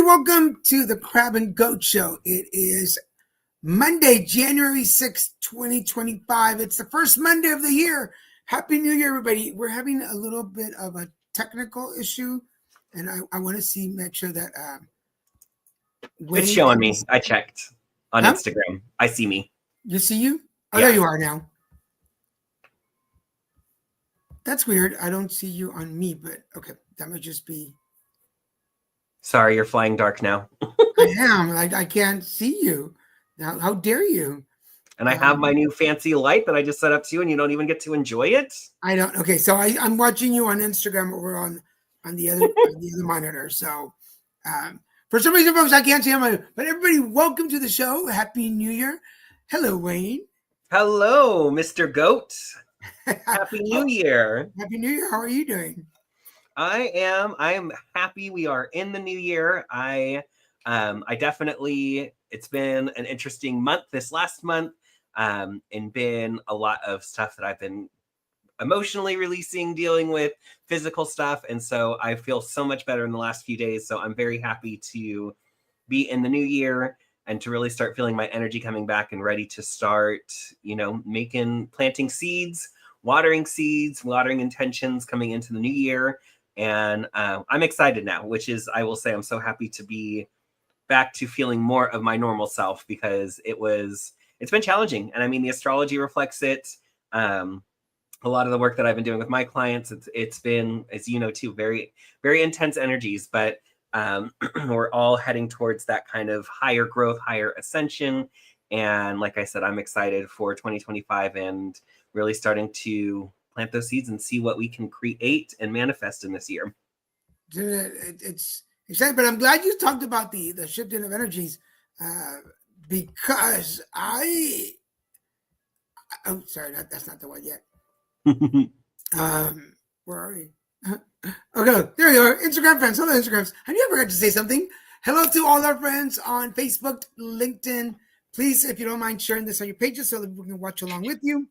Welcome to the Crab and Goat Show. It is Monday, January 6th, 2025. It's the first Monday of the year. Happy New Year, everybody. We're having a little bit of a technical issue, and I want to make sure that Wayne, it's showing me. I checked on Instagram. I see me. You see you? Oh, yeah. There you are now. That's weird. I don't see you on me, but okay. That might just be... Sorry, you're flying dark now. I am. I can't see you. Now, how dare you? And I have my new fancy light that I just set up to you, and you don't even get to enjoy it? I don't. Okay, so I'm watching you on Instagram over on the other monitor. So for some reason, folks, I can't see on but everybody, welcome to the show. Happy New Year. Hello, Wayne. Hello, Mr. Goat. Happy New Year. Happy New Year. How are you doing? I am happy we are in the new year. I definitely, it's been an interesting month this last month, and been a lot of stuff that I've been emotionally releasing, dealing with physical stuff. And so I feel so much better in the last few days. So I'm very happy to be in the new year and to really start feeling my energy coming back and ready to start, planting seeds, watering intentions coming into the new year. And I'm excited now, which is, I will say, I'm so happy to be back to feeling more of my normal self, because it's been challenging. And I mean, the astrology reflects it. A lot of the work that I've been doing with my clients, it's been, as you know, too, very, very intense energies, but we're all heading towards that kind of higher growth, higher ascension. And like I said, I'm excited for 2025 and really starting to plant those seeds and see what we can create and manifest in this year. It's exciting, but I'm glad you talked about the shifting of energies, because oh, sorry, that's not the one yet. Where are we? Okay, there you are. Instagram friends. Hello, Instagrams. Have you ever got to say something? Hello to all our friends on Facebook, LinkedIn. Please, if you don't mind, sharing this on your pages so that we can watch along with you.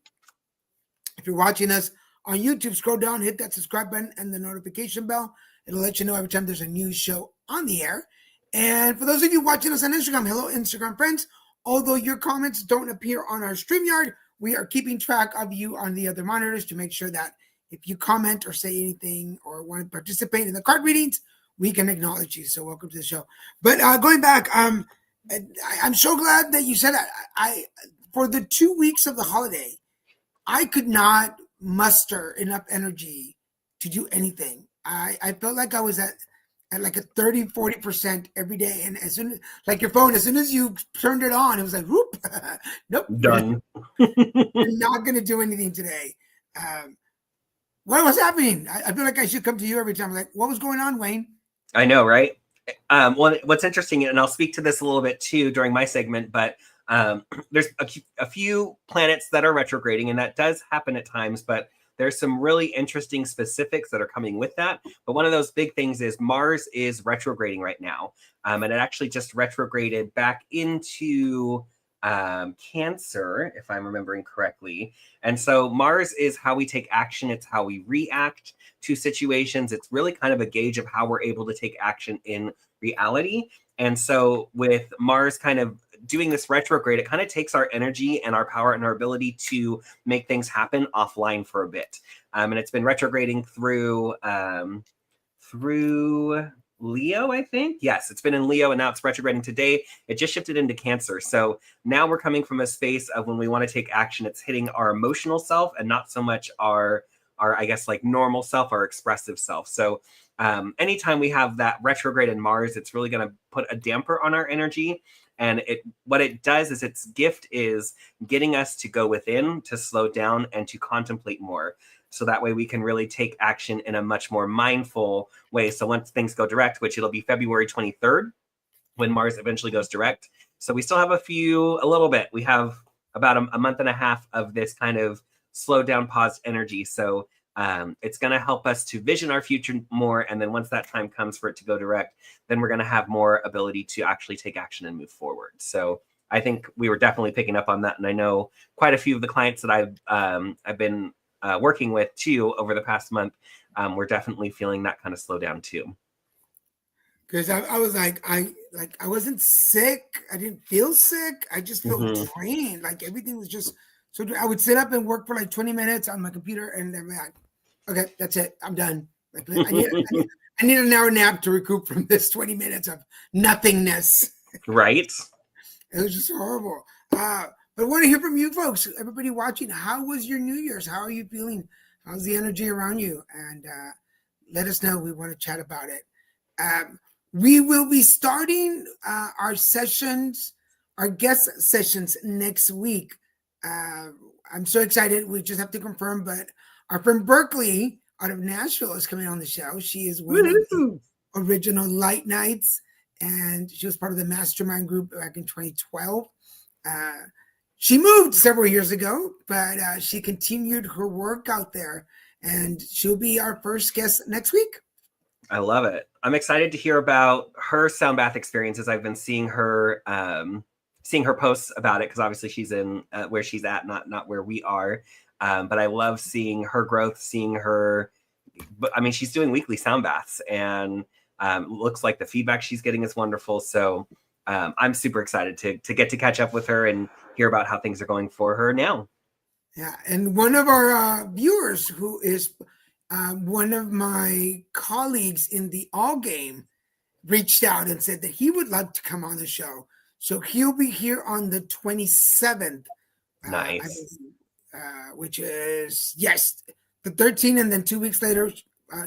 If you're watching us on YouTube, scroll down, hit that subscribe button and the notification bell. It'll let you know every time there's a new show on the air. And for those of you watching us on Instagram, hello, Instagram friends. Although your comments don't appear on our StreamYard, we are keeping track of you on the other monitors to make sure that if you comment or say anything or want to participate in the card readings, we can acknowledge you. So welcome to the show. But going back, I'm so glad that you said that. For the 2 weeks of the holiday, I could not muster enough energy to do anything. I felt like I was at like a 30-40% every day. And as soon as, like your phone, as soon as you turned it on, it was like, whoop, nope. Done. You're not going to do anything today. What was happening? I feel like I should come to you every time. Like, what was going on, Wayne? I know, right? Well, what's interesting, and I'll speak to this a little bit too during my segment, but there's a few planets that are retrograding, and that does happen at times, but there's some really interesting specifics that are coming with that. But one of those big things is Mars is retrograding right now. And it actually just retrograded back into Cancer, if I'm remembering correctly. And so Mars is how we take action. It's how we react to situations. It's really kind of a gauge of how we're able to take action in reality. And so with Mars kind of doing this retrograde, it kind of takes our energy and our power and our ability to make things happen offline for a bit. And it's been retrograding through Leo, I think. Yes, it's been in Leo, and now it's retrograding today. It just shifted into Cancer. So now we're coming from a space of when we want to take action, it's hitting our emotional self and not so much our I guess, like normal self, our expressive self. So anytime we have that retrograde in Mars, it's really going to put a damper on our energy. And what it does is its gift is getting us to go within, to slow down, and to contemplate more. So that way we can really take action in a much more mindful way. So once things go direct, which it'll be February 23rd, when Mars eventually goes direct. So we still have a little bit. We have about a month and a half of this kind of slowed down, paused energy. So it's going to help us to vision our future more. And then once that time comes for it to go direct, then we're going to have more ability to actually take action and move forward. So I think we were definitely picking up on that. And I know quite a few of the clients that I've been working with too over the past month, we're definitely feeling that kind of slow down too. Because I was like I wasn't sick. I didn't feel sick. I just felt drained. Like everything was just so. I would sit up and work for like 20 minutes on my computer, and then like, okay, that's it. I'm done. Like I need an hour nap to recoup from this 20 minutes of nothingness. Right. It was just horrible. But I want to hear from you folks, everybody watching. How was your New Year's? How are you feeling? How's the energy around you? And let us know. We want to chat about it. We will be starting our sessions, our guest sessions next week. I'm so excited. We just have to confirm, but our friend Berkeley out of Nashville is coming on the show. She is one of the original Light Knights, and she was part of the mastermind group back in 2012. She moved several years ago, but she continued her work out there, and she'll be our first guest next week. I love it. I'm excited to hear about her sound bath experiences. I've been seeing her posts about it because obviously she's in where she's at, not where we are. But I love seeing her growth, seeing her. But I mean, she's doing weekly sound baths, and looks like the feedback she's getting is wonderful. So I'm super excited to get to catch up with her and hear about how things are going for her now. Yeah, and one of our viewers who is one of my colleagues in the All Game reached out and said that he would love to come on the show. So he'll be here on the 27th. Nice. Which is, yes, the 13th. And then 2 weeks later,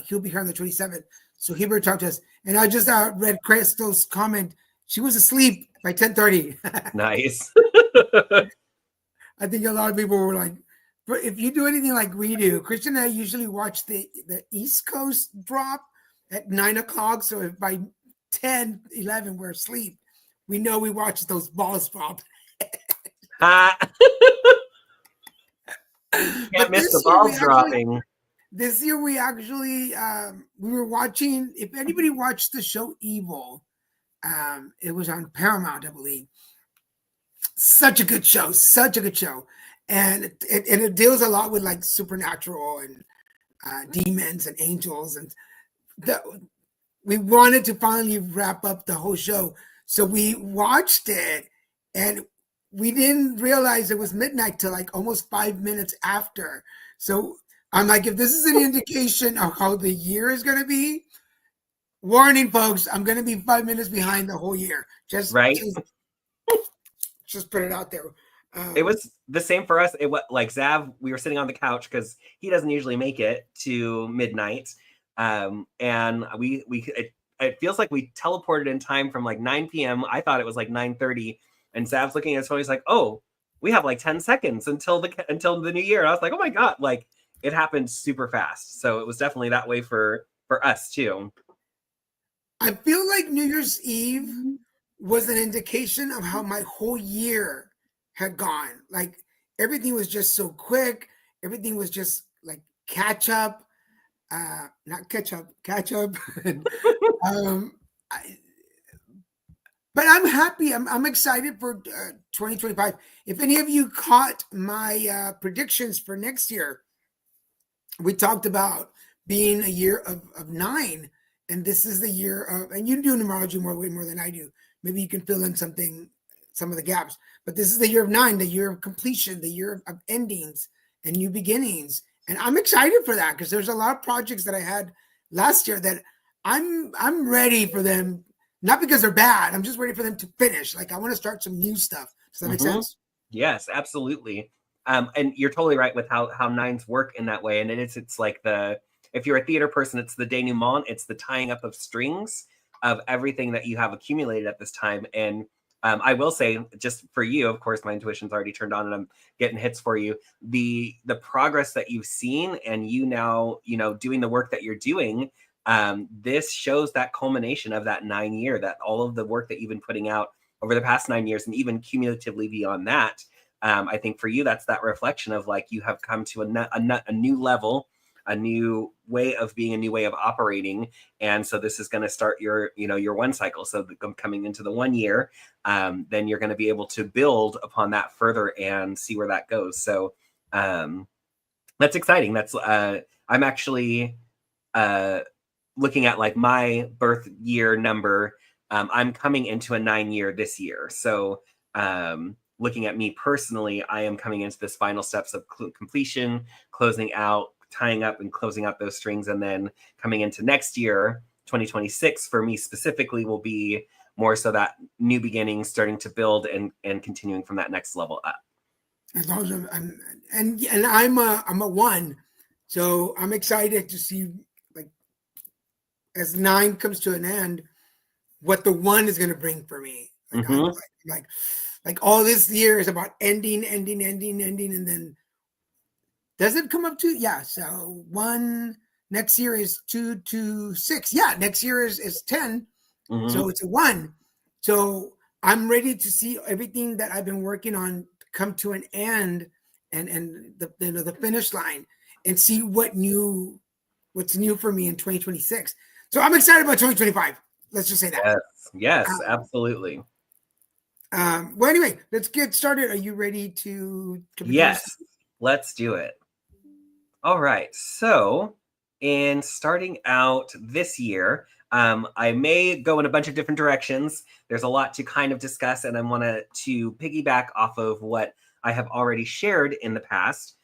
he'll be here on the 27th. So he will talk to us. And I just read Crystal's comment. She was asleep by 10:30. Nice. I think a lot of people were like, but if you do anything like we do, Christian and I usually watch the East Coast drop at 9 o'clock. So if by 10, 11, we're asleep, we know we watch those balls drop. Can't miss the balls dropping. This year we actually, we were watching, if anybody watched the show Evil, it was on Paramount, I believe. Such a good show. And it deals a lot with like supernatural and demons and angels. And we wanted to finally wrap up the whole show. So we watched it and we didn't realize it was midnight till like almost 5 minutes after. So I'm like, if this is an indication of how the year is going to be, warning folks, I'm going to be 5 minutes behind the whole year. Just put it out there. It was the same for us. It was like Zav, we were sitting on the couch because he doesn't usually make it to midnight. And it feels like we teleported in time from like 9 p.m. I thought it was like 9:30. And Zav's looking at his phone. He's like, oh, we have like 10 seconds until the new year. And I was like, oh my God, like it happened super fast. So it was definitely that way for us too. I feel like New Year's Eve was an indication of how my whole year had gone. Like everything was just so quick. Everything was just like catch up. But I'm happy. I'm excited for 2025. If any of you caught my predictions for next year, we talked about being a year of 9, and this is the year of. And you do numerology way more than I do. Maybe you can fill in some of the gaps. But this is the year of 9, the year of completion, the year of endings and new beginnings. And I'm excited for that because there's a lot of projects that I had last year that I'm ready for them. Not because they're bad. I'm just ready for them to finish. Like I want to start some new stuff. Does that make sense? Yes, absolutely. And you're totally right with how 9s work in that way. And it's like if you're a theater person, it's the denouement. It's the tying up of strings of everything that you have accumulated at this time. And I will say, just for you, of course, my intuition's already turned on and I'm getting hits for you. The progress that you've seen, and you now, doing the work that you're doing, this shows that culmination of that 9 year, that all of the work that you've been putting out over the past 9 years, and even cumulatively beyond that. I think for you, that's that reflection of like, you have come to a new level, a new way of being, a new way of operating. And so this is going to start your one cycle. So coming into the 1 year, then you're going to be able to build upon that further and see where that goes. So that's exciting. That's I'm actually looking at like my birth year number. I'm coming into a 9 year this year. So looking at me personally, I am coming into this final steps of completion, closing out, tying up and closing out those strings. And then coming into next year, 2026, for me specifically, will be more so that new beginning, starting to build and continuing from that next level up. That's awesome. And I'm a 1. So I'm excited to see, like, as 9 comes to an end, what the 1 is going to bring for me. Like, Mm-hmm. like all this year is about ending, and then does it come up to, yeah, so 1 next year is 2 to 6. Yeah, next year is 10. Mm-hmm. So it's a 1. So I'm ready to see everything that I've been working on come to an end, and the finish line, and see what's new for me in 2026. So I'm excited about 2025. Let's just say that. Yes, absolutely. Well, anyway, let's get started. Are you ready to Yes, let's do it. All right. So in starting out this year, I may go in a bunch of different directions. There's a lot to kind of discuss, and I want to piggyback off of what I have already shared in the past.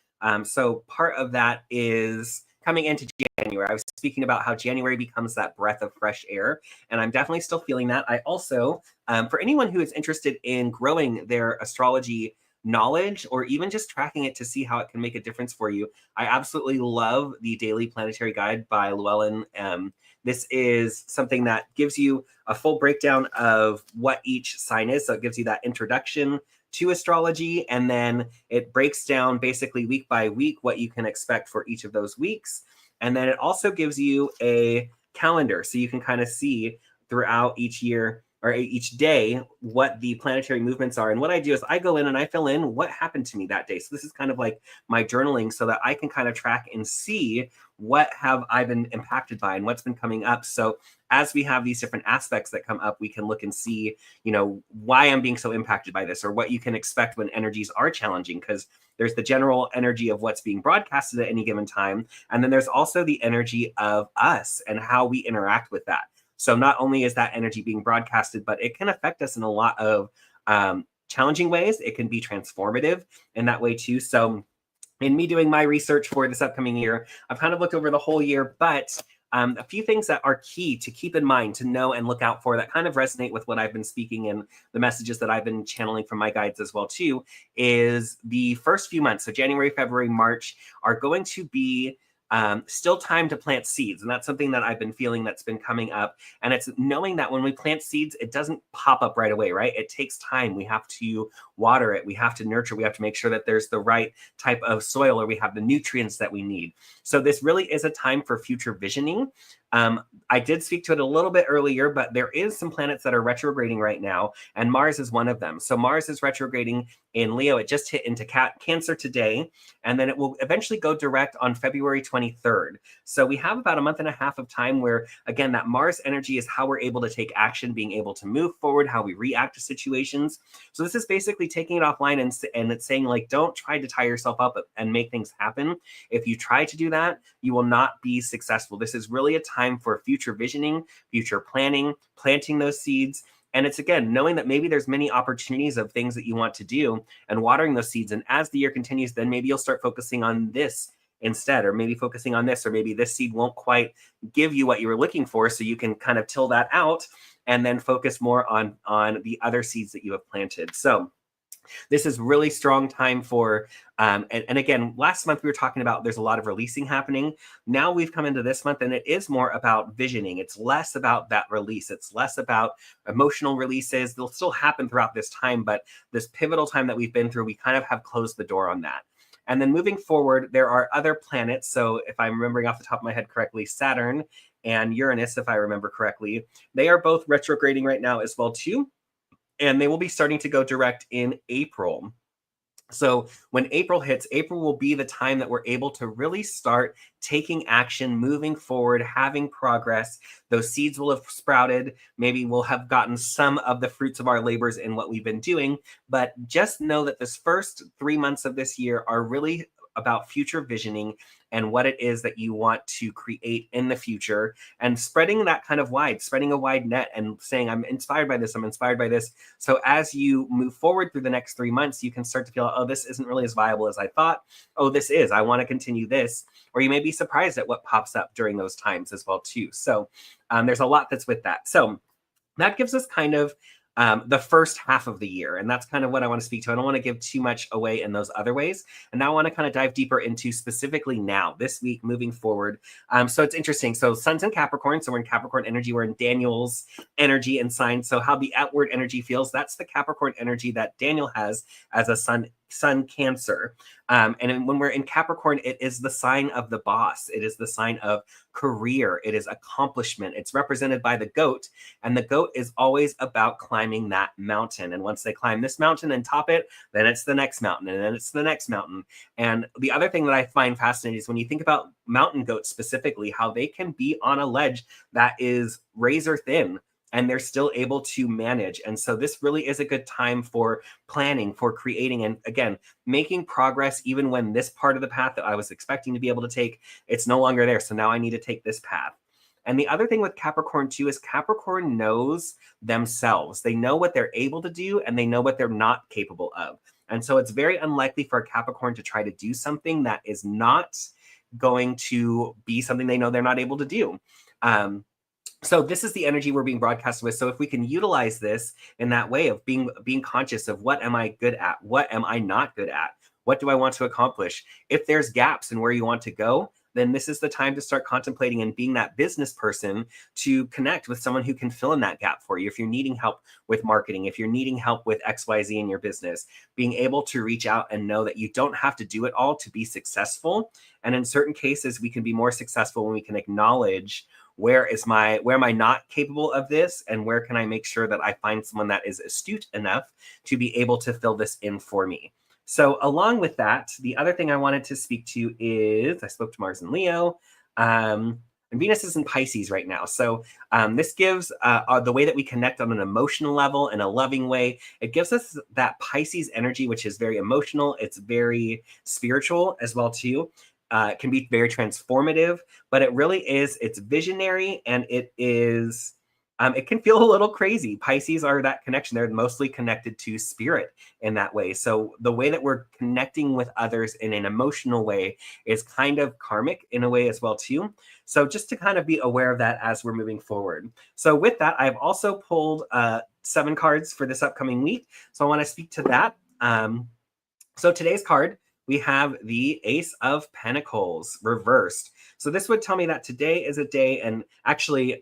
So part of that is coming into January. I was speaking about how January becomes that breath of fresh air, and I'm definitely still feeling that. I also, for anyone who is interested in growing their astrology knowledge, or even just tracking it to see how it can make a difference for you, I absolutely love the Daily Planetary Guide by Llewellyn. This is something that gives you a full breakdown of what each sign is. So it gives you that introduction to astrology, and then it breaks down basically week by week what you can expect for each of those weeks. And then it also gives you a calendar, so you can kind of see throughout each year or each day what the planetary movements are. And what I do is I go in and I fill in what happened to me that day. So this is kind of like my journaling, so that I can kind of track and see what have I been impacted by and what's been coming up. So as we have these different aspects that come up, we can look and see, why I'm being so impacted by this, or what you can expect when energies are challenging, because there's the general energy of what's being broadcasted at any given time. And then there's also the energy of us and how we interact with that. So not only is that energy being broadcasted, but it can affect us in a lot of challenging ways. It can be transformative in that way too. So in me doing my research for this upcoming year, I've kind of looked over the whole year, but a few things that are key to keep in mind, to know and look out for, that kind of resonate with what I've been speaking and the messages that I've been channeling from my guides as well too, is the first few months. So January, February, March are going to be still time to plant seeds. And that's something that I've been feeling that's been coming up. And it's knowing that when we plant seeds, it doesn't pop up right away, right? It takes time. We have to water it. We have to nurture. We have to make sure that there's the right type of soil, or we have the nutrients that we need. So this really is a time for future visioning. I did speak to it a little bit earlier, but there is some planets that are retrograding right now, and Mars is one of them. So Mars is retrograding in Leo. It just hit into Cancer today, and then it will eventually go direct on February 23rd. So we have about a month and a half of time where, again, that Mars energy is how we're able to take action, being able to move forward, how we react to situations. So this is basically taking it offline and it's saying, like, don't try to tie yourself up and make things happen. If you try to do that, you will not be successful. This is really a time for future visioning, future planning, planting those seeds. And it's, again, knowing that maybe there's many opportunities of things that you want to do and watering those seeds. And as the year continues, then maybe you'll start focusing on this instead, or maybe focusing on this, or maybe this seed won't quite give you what you were looking for. So you can kind of till that out and then focus more on the other seeds that you have planted. So This is really strong time for, and again, last month we were talking about there's a lot of releasing happening. Now we've come into this month and it is more about visioning. It's less about that release. It's less about emotional releases. They'll still happen throughout this time, but this pivotal time that we've been through, we kind of have closed the door on that. And then moving forward, there are other planets. So if I'm remembering off the top of my head correctly, Saturn and Uranus, if I remember correctly, they are both retrograding right now as well too. And they will be starting to go direct in April. So when April hits, April will be the time that we're able to really start taking action, moving forward, having progress. Those seeds will have sprouted. Maybe we'll have gotten some of the fruits of our labors in what we've been doing. But just know that this first 3 months of this year are really about future visioning and what it is that you want to create in the future, and spreading that kind of wide, spreading a wide net and saying, I'm inspired by this, I'm inspired by this. So as you move forward through the next 3 months, you can start to feel, oh, this isn't really as viable as I thought. Oh, this is, I want to continue this. Or you may be surprised at what pops up during those times as well too. So there's a lot that's with that. So that gives us kind of the first half of the year. And that's kind of what I want to speak to. I don't want to give too much away in those other ways. And now I want to kind of dive deeper into specifically now, this week, moving forward. So it's interesting. So Sun's in Capricorn. So we're in Capricorn energy. We're in Daniel's energy and sign. So how the outward energy feels, that's the Capricorn energy that Daniel has as a sun Cancer. And when we're in Capricorn, it is the sign of the boss. It is the sign of career. It is accomplishment. It's represented by the goat. And the goat is always about climbing that mountain. And once they climb this mountain and top it, then it's the next mountain. And then it's the next mountain. And the other thing that I find fascinating is when you think about mountain goats specifically, how they can be on a ledge that is razor thin, and they're still able to manage. And so this really is a good time for planning, for creating, and again, making progress, even when this part of the path that I was expecting to be able to take, it's no longer there. So now I need to take this path. And the other thing with Capricorn too is Capricorn knows themselves. They know what they're able to do and they know what they're not capable of. And so it's very unlikely for a Capricorn to try to do something that is not going to be something they know they're not able to do. So this is the energy we're being broadcasted with. So if we can utilize this in that way of being conscious of what am I good at? What am I not good at? What do I want to accomplish? If there's gaps in where you want to go, then this is the time to start contemplating and being that business person to connect with someone who can fill in that gap for you. If you're needing help with marketing, if you're needing help with XYZ in your business, being able to reach out and know that you don't have to do it all to be successful. And in certain cases, we can be more successful when we can acknowledge where am I not capable of this? And where can I make sure that I find someone that is astute enough to be able to fill this in for me? So along with that, the other thing I wanted to speak to is I spoke to Mars and Leo, and Venus is in Pisces right now. So this gives the way that we connect on an emotional level in a loving way. It gives us that Pisces energy, which is very emotional. It's very spiritual as well too. It can be very transformative, but it really is, it's visionary, and it is, it can feel a little crazy. Pisces are that connection. They're mostly connected to spirit in that way. So the way that we're connecting with others in an emotional way is kind of karmic in a way as well too. So just to kind of be aware of that as we're moving forward. So with that, I've also pulled 7 cards for this upcoming week. So I want to speak to that. So today's card, we have the Ace of Pentacles reversed. So this would tell me that today is a day, and actually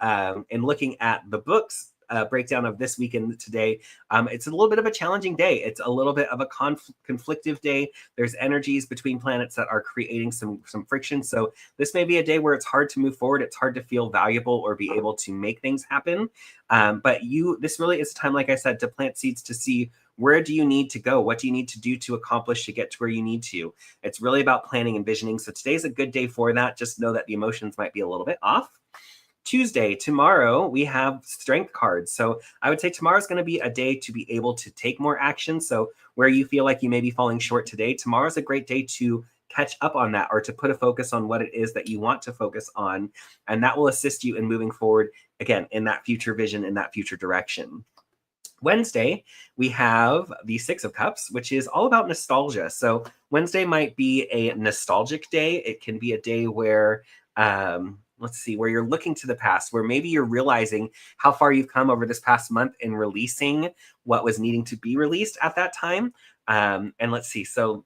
in looking at the books breakdown of this week and today, it's a little bit of a challenging day. It's a little bit of a conflictive day. There's energies between planets that are creating some friction. So this may be a day where it's hard to move forward. It's hard to feel valuable or be able to make things happen. But this really is a time, like I said, to plant seeds to see, where do you need to go? What do you need to do to accomplish to get to where you need to? It's really about planning and visioning. So today's a good day for that. Just know that the emotions might be a little bit off. Tuesday, tomorrow, we have strength cards. So I would say tomorrow's going to be a day to be able to take more action. So where you feel like you may be falling short today, tomorrow's a great day to catch up on that, or to put a focus on what it is that you want to focus on. And that will assist you in moving forward, again, in that future vision, in that future direction. Wednesday, we have the 6 of Cups, which is all about nostalgia. So Wednesday might be a nostalgic day. It can be a day where let's see, where you're looking to the past, where maybe you're realizing how far you've come over this past month in releasing what was needing to be released at that time. And let's see, so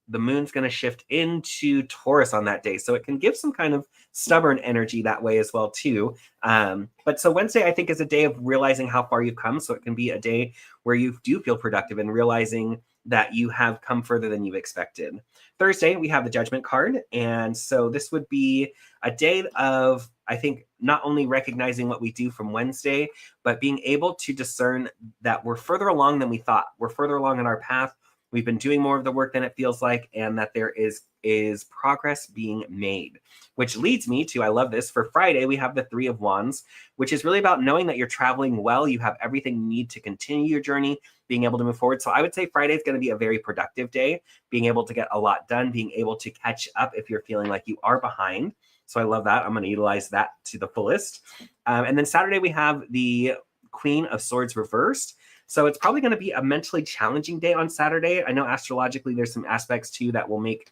the moon's going to shift into Taurus on that day. So it can give some kind of stubborn energy that way as well too. But so Wednesday, I think, is a day of realizing how far you've come. So it can be a day where you do feel productive and realizing that you have come further than you expected. Thursday, we have the Judgment card. And so this would be a day of, I think, not only recognizing what we do from Wednesday, but being able to discern that we're further along than we thought. We're further along in our path. We've been doing more of the work than it feels like, and that there is progress being made. Which leads me to, I love this, for Friday, we have the Three of Wands, which is really about knowing that you're traveling well, you have everything you need to continue your journey, being able to move forward. So I would say Friday is going to be a very productive day, being able to get a lot done, being able to catch up if you're feeling like you are behind. So I love that. I'm going to utilize that to the fullest. And then Saturday, we have the Queen of Swords reversed. So it's probably going to be a mentally challenging day on Saturday. I know astrologically there's some aspects too that will make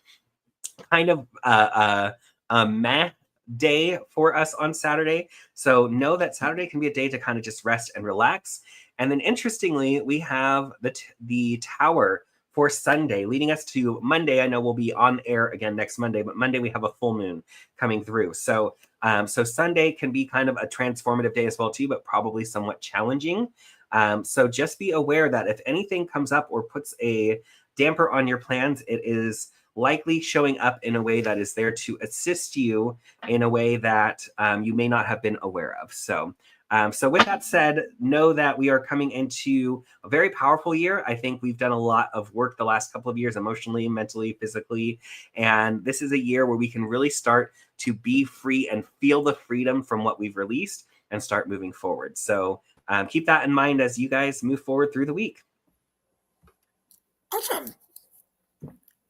kind of a meh day for us on Saturday. So know that Saturday can be a day to kind of just rest and relax. And then interestingly, we have the Tower for Sunday, leading us to Monday. I know we'll be on air again next Monday, but Monday we have a full moon coming through. So Sunday can be kind of a transformative day as well too, but probably somewhat challenging. So just be aware that if anything comes up or puts a damper on your plans, it is likely showing up in a way that is there to assist you in a way that you may not have been aware of. So with that said, know that we are coming into a very powerful year. I think we've done a lot of work the last couple of years, emotionally, mentally, physically. And this is a year where we can really start to be free and feel the freedom from what we've released and start moving forward. So keep that in mind as you guys move forward through the week. Awesome.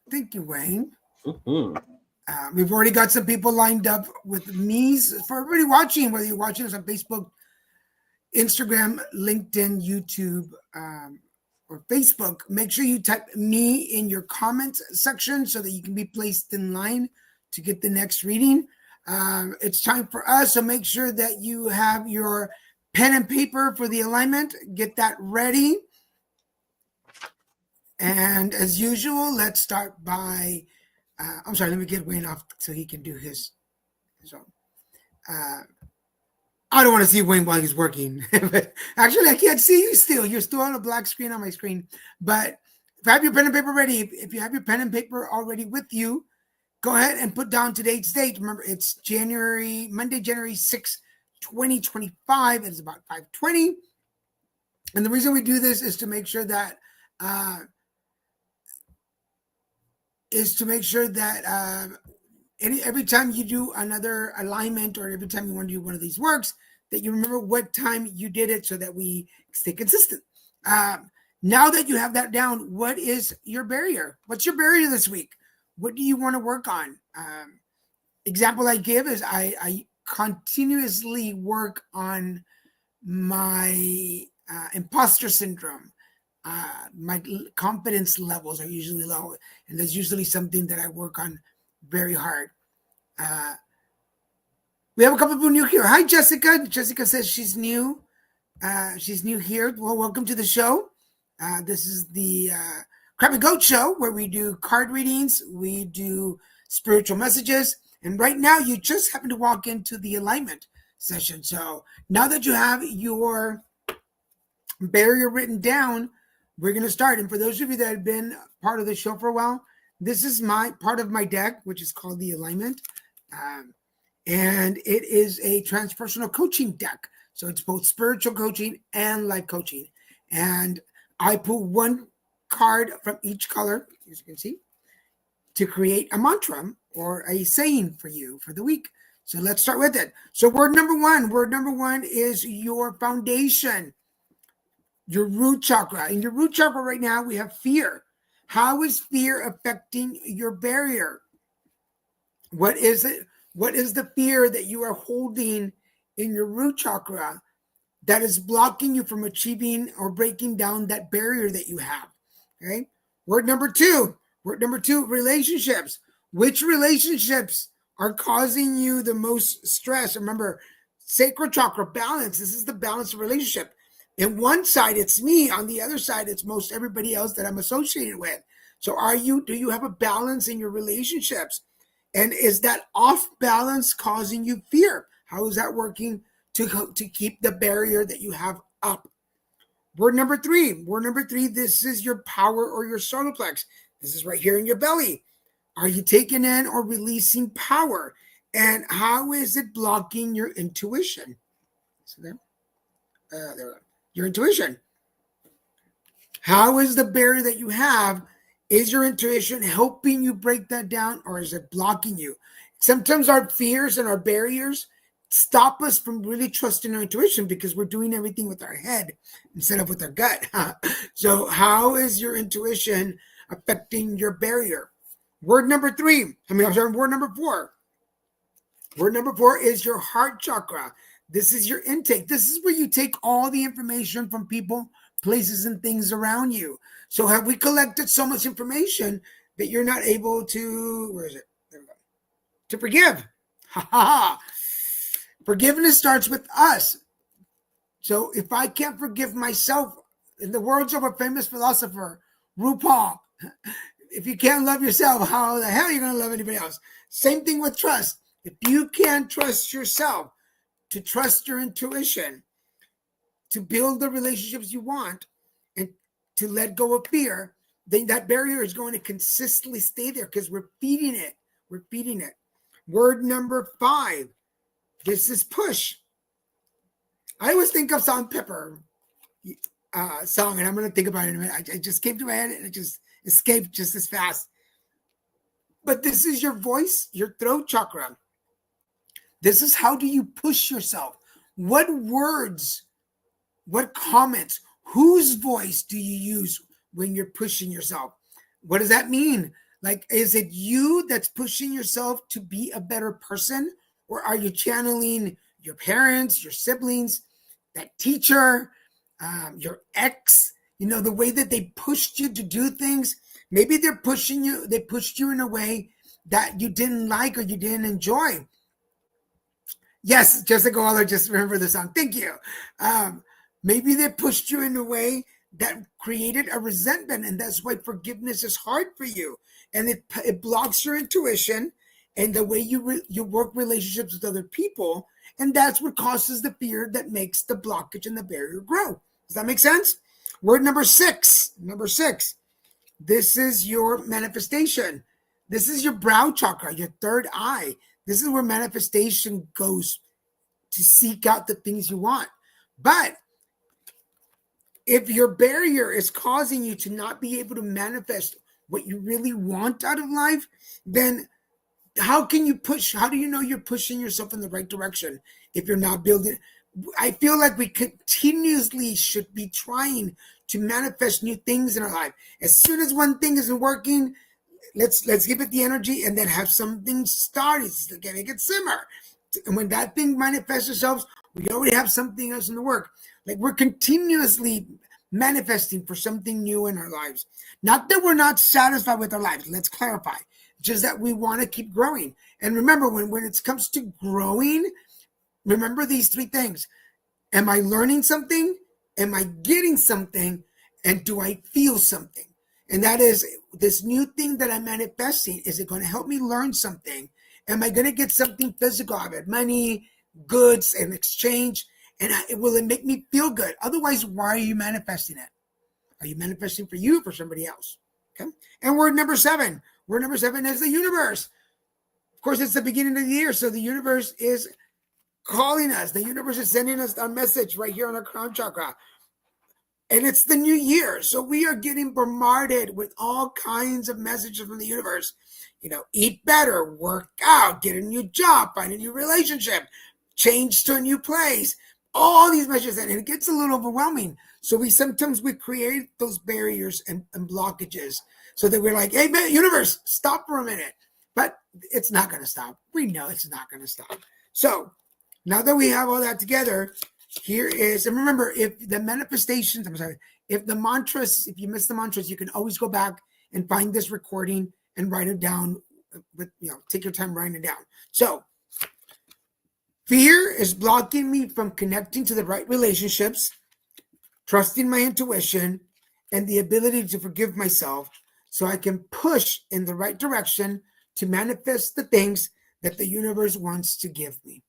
Thank you, Wayne. Mm-hmm. We've already got some people lined up with me's. For everybody watching, whether you're watching us on Facebook, Instagram, LinkedIn, YouTube, or Facebook, make sure you type me in your comments section so that you can be placed in line to get the next reading. It's time for us, so make sure that you have your pen and paper for the alignment. Get that ready. And as usual, let's start by, I'm sorry, let me get Wayne off so he can do his own. I don't want to see Wayne while he's working. But actually, I can't see you still. You're still on a black screen on my screen. But if you have your pen and paper ready, if you have your pen and paper already with you, go ahead and put down today's date. Remember, it's Monday, January 6th, 2025. It's about 5:20. And the reason we do this is to make sure that every time you do another alignment or every time you want to do one of these works, that you remember what time you did it so that we stay consistent. Now that you have that down, what is your barrier? What's your barrier this week? What do you want to work on? Example I give is I continuously work on my imposter syndrome. My confidence levels are usually low, and that's usually something that I work on very hard. We have a couple people new here. Hi, Jessica. Jessica says she's new. She's new here. Well, welcome to the show. This is the Crab and Goat Show, where we do card readings, we do spiritual messages, and right now you just happen to walk into the alignment session. So now that you have your barrier written down, we're going to start. And for those of you that have been part of the show for a while, this is my part of my deck, which is called the alignment. And it is a transpersonal coaching deck. So it's both spiritual coaching and life coaching. And I pull one card from each color, as you can see, to create a mantra or a saying for you for the week. So let's start with it. So word number one is your foundation, your root chakra. In your root chakra right now, we have fear. How is fear affecting your barrier? What is it? What is the fear that you are holding in your root chakra that is blocking you from achieving or breaking down that barrier that you have? Okay. Word number two, relationships. Which relationships are causing you the most stress. Remember, sacral chakra balance. This is the balance of relationship. In one side, it's me. On the other side, it's most everybody else that I'm associated with. So do you have a balance in your relationships? And is that off balance causing you fear? How is that working to keep the barrier that you have up? Word number three, this is your power or your solar plex. This is right here in your belly. Are you taking in or releasing power? And how is it blocking your intuition? So there we go. Your intuition. How is the barrier that you have? Is your intuition helping you break that down, or is it blocking you? Sometimes our fears and our barriers stop us from really trusting our intuition because we're doing everything with our head instead of with our gut. So how is your intuition affecting your barrier? Word number four. Word number four is your heart chakra. This is your intake. This is where you take all the information from people, places, and things around you. So have we collected so much information that you're not able to, where is it? There we go. To forgive. Ha ha ha. Forgiveness starts with us. So if I can't forgive myself, in the words of a famous philosopher, RuPaul, if you can't love yourself, how the hell are you going to love anybody else? Same thing with trust. If you can't trust yourself, to trust your intuition, to build the relationships you want, and to let go of fear, then that barrier is going to consistently stay there because we're feeding it. We're feeding it. Word number five. This is push. I always think of Salt and Pepper song, and I'm going to think about it in a minute. I just came to my head and it just escaped just as fast. But this is your voice, your throat chakra. This is how do you push yourself? What words, what comments, whose voice do you use when you're pushing yourself? What does that mean? Like, is it you that's pushing yourself to be a better person? Or are you channeling your parents, your siblings, that teacher, your ex, the way that they pushed you to do things? Maybe they pushed you in a way that you didn't like or you didn't enjoy. Yes, Jessica Waller, just remember the song. Thank you. Maybe they pushed you in a way that created a resentment, and that's why forgiveness is hard for you. And it blocks your intuition and the way you work relationships with other people. And that's what causes the fear that makes the blockage and the barrier grow. Does that make sense? Word number six. This is your manifestation. This is your brow chakra, your third eye. This is where manifestation goes to seek out the things you want. But if your barrier is causing you to not be able to manifest what you really want out of life, then how can you push? How do you know you're pushing yourself in the right direction if you're not building? I feel like we continuously should be trying to manifest new things in our life. As soon as one thing isn't working, let's give it the energy and then have something start. It's like make it simmer. And when that thing manifests itself, we already have something else in the work. Like we're continuously manifesting for something new in our lives. Not that we're not satisfied with our lives. Let's clarify. Just that we want to keep growing. And remember, when it comes to growing, remember these three things. Am I learning something? Am I getting something? And do I feel something? And that is this new thing that I'm manifesting. Is it going to help me learn something? Am I going to get something physical out of it? Money, goods, and exchange? And will it make me feel good? Otherwise, why are you manifesting it? Are you manifesting for you or for somebody else? Okay. And word number seven. Word number seven is the universe. Of course, it's the beginning of the year, so the universe is calling us. The universe is sending us a message right here on our crown chakra. And it's the new year, so we are getting bombarded with all kinds of messages from the universe. Eat better, work out, get a new job, find a new relationship, change to a new place. All these messages, and it gets a little overwhelming. So we sometimes create those barriers and blockages so that we're like, hey, man, universe, stop for a minute. But it's not going to stop. We know it's not going to stop. So now that we have all that together, here is, and remember, if the manifestations, if the mantras, if you miss the mantras, you can always go back and find this recording and write it down but take your time writing it down. So, fear is blocking me from connecting to the right relationships, trusting my intuition, and the ability to forgive myself so I can push in the right direction to manifest the things that the universe wants to give me.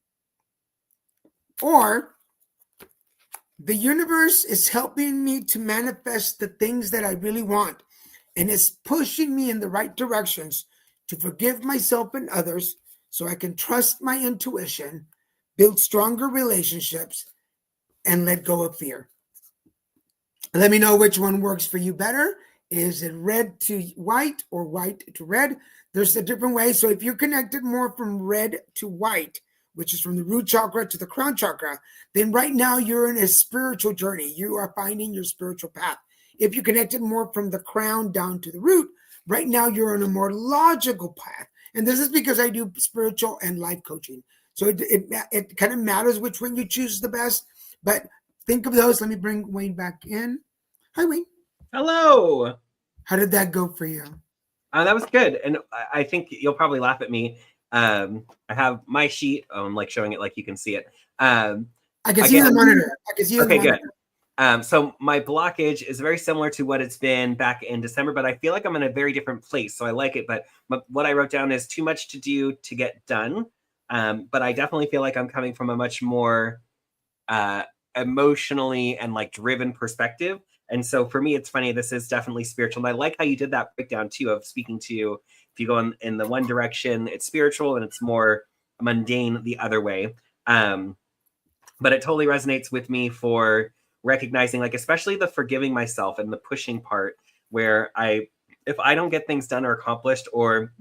Or the universe is helping me to manifest the things that I really want and is pushing me in the right directions to forgive myself and others so I can trust my intuition, build stronger relationships, and let go of fear. Let me know which one works for you better. Is it red to white or white to red? There's a different way. So if you're connected more from red to white, which is from the root chakra to the crown chakra, then right now you're in a spiritual journey. You are finding your spiritual path. If you're connected more from the crown down to the root, right now you're on a more logical path. And this is because I do spiritual and life coaching. So it kind of matters which one you choose the best. But think of those. Let me bring Wayne back in. Hi, Wayne. Hello. How did that go for you? That was good. And I think you'll probably laugh at me. I have my sheet. I'm like showing it like you can see it. I can see the monitor. I can see the monitor. Good. So my blockage is very similar to what it's been back in December, but I feel like I'm in a very different place. So I like it. But what I wrote down is too much to do to get done. But I definitely feel like I'm coming from a much more emotionally and like driven perspective. And so for me, it's funny. This is definitely spiritual. And I like how you did that breakdown too of speaking to, if you go in the one direction, it's spiritual and it's more mundane the other way. But it totally resonates with me for recognizing, like, especially the forgiving myself and the pushing part where if I don't get things done or accomplished, or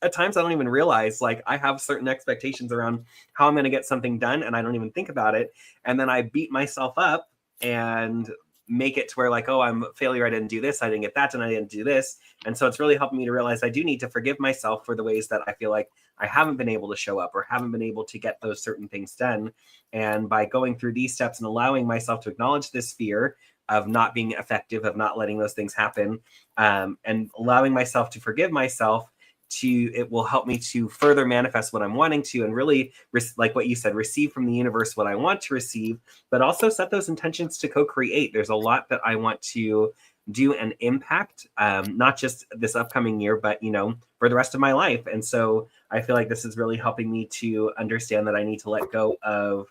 at times I don't even realize, like, I have certain expectations around how I'm going to get something done and I don't even think about it. And then I beat myself up and make it to where, like, oh, I'm a failure. I didn't do this. I didn't get that done. I didn't do this. And so it's really helping me to realize I do need to forgive myself for the ways that I feel like I haven't been able to show up or haven't been able to get those certain things done. And by going through these steps and allowing myself to acknowledge this fear of not being effective, of not letting those things happen, and allowing myself to forgive myself, it will help me to further manifest what I'm wanting to, and really, like what you said, receive from the universe what I want to receive, but also set those intentions to co-create. There's a lot that I want to do and impact, not just this upcoming year, but, for the rest of my life. And so I feel like this is really helping me to understand that I need to let go of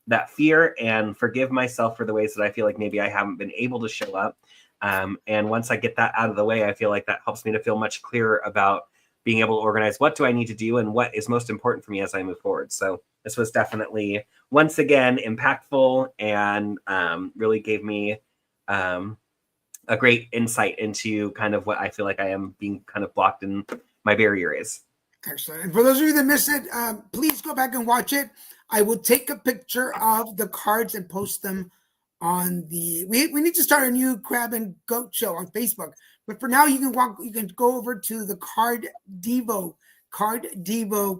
that fear and forgive myself for the ways that I feel like maybe I haven't been able to show up. And once I get that out of the way, I feel like that helps me to feel much clearer about being able to organize what do I need to do and what is most important for me as I move forward. So this was definitely, once again, impactful and really gave me a great insight into kind of what I feel like I am being kind of blocked in my barrier is. Excellent. And for those of you that missed it, please go back and watch it. I will take a picture of the cards and post them on we need to start a new Crab and Goat show on Facebook. But for now, you can go over to the Card Devo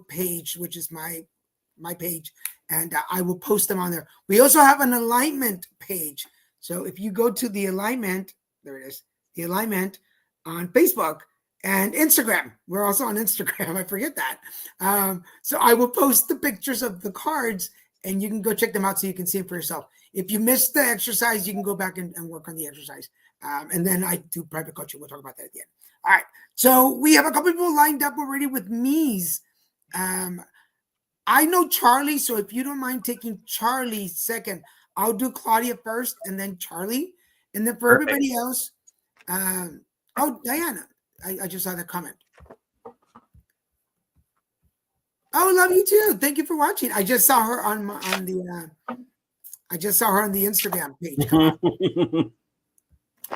page, which is my page, and I will post them on there. We also have an alignment page. So if you go to the alignment, there it is, the alignment on Facebook and Instagram. We're also on Instagram. I forget that. So I will post the pictures of the cards and you can go check them out so you can see them for yourself. If you missed the exercise, you can go back and work on the exercise. And then I do private coaching. We'll talk about that at the end. All right. So we have a couple people lined up already with me's. I know Charlie. So if you don't mind taking Charlie second, I'll do Claudia first and then Charlie. And then for Perfect. Everybody else, Diana. I just saw the comment. Oh, love you too. Thank you for watching. I just saw her on the Instagram page.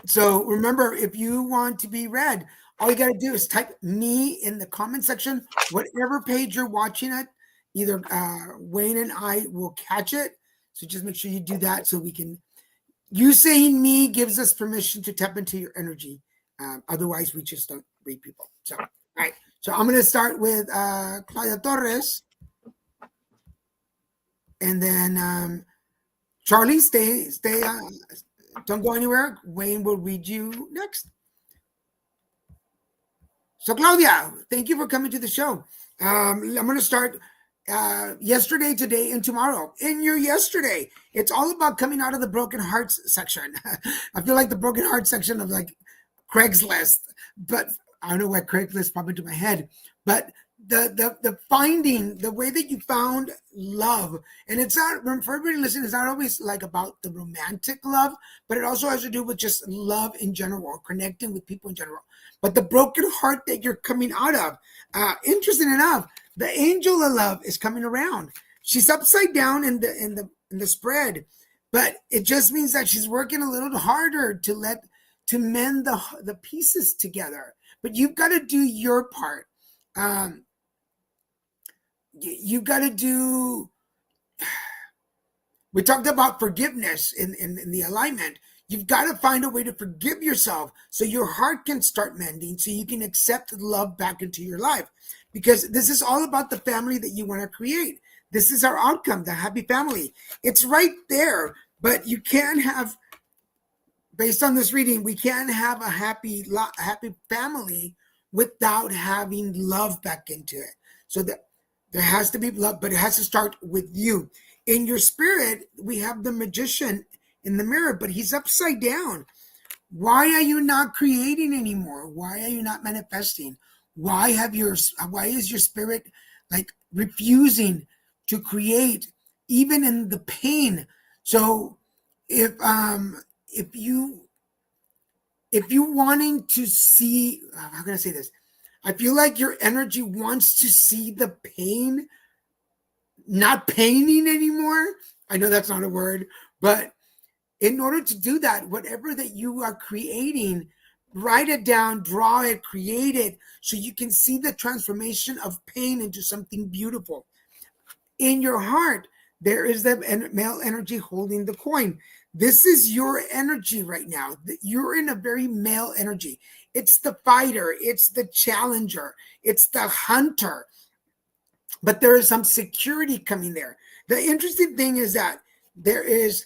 So remember, if you want to be read, all you got to do is type me in the comment section, whatever page you're watching at. Either Wayne and I will catch it. So just make sure you do that so we can. You saying me gives us permission to tap into your energy. Otherwise, we just don't read people. So, all right. So I'm going to start with Claudia Torres. And then Charlie, stay. Don't go anywhere. Wayne will read you next. So Claudia, thank you for coming to the show. I'm going to start yesterday, today, and tomorrow. In your yesterday, it's all about coming out of the broken hearts section. I feel like the broken heart section of like Craigslist, but I don't know why Craigslist popped into my head. But the finding, the way that you found love, and it's not, for everybody listening, it's not always like about the romantic love, but it also has to do with just love in general, or connecting with people in general. But the broken heart that you're coming out of, interesting enough, the angel of love is coming around. She's upside down in the spread, but it just means that she's working a little harder to mend the pieces together. But you've got to do your part. You got to do. We talked about forgiveness in the alignment. You've got to find a way to forgive yourself so your heart can start mending, so you can accept love back into your life. Because this is all about the family that you want to create. This is our outcome, the happy family. It's right there, but you can't have, based on this reading, we can't have a happy family without having love back into it. So that there has to be love, but it has to start with you. In your spirit, we have the magician in the mirror, but he's upside down. Why are you not creating anymore? Why are you not manifesting? Why is your spirit like refusing to create, even in the pain? So if you wanting to see, how can I say this? I feel like your energy wants to see the pain, not paining anymore. I know that's not a word, but in order to do that, whatever that you are creating, write it down, draw it, create it, so you can see the transformation of pain into something beautiful. In your heart, there is the male energy holding the coin. This is your energy right now. You're in a very male energy. It's the fighter, it's the challenger, it's the hunter. But there is some security coming there. The interesting thing is that there is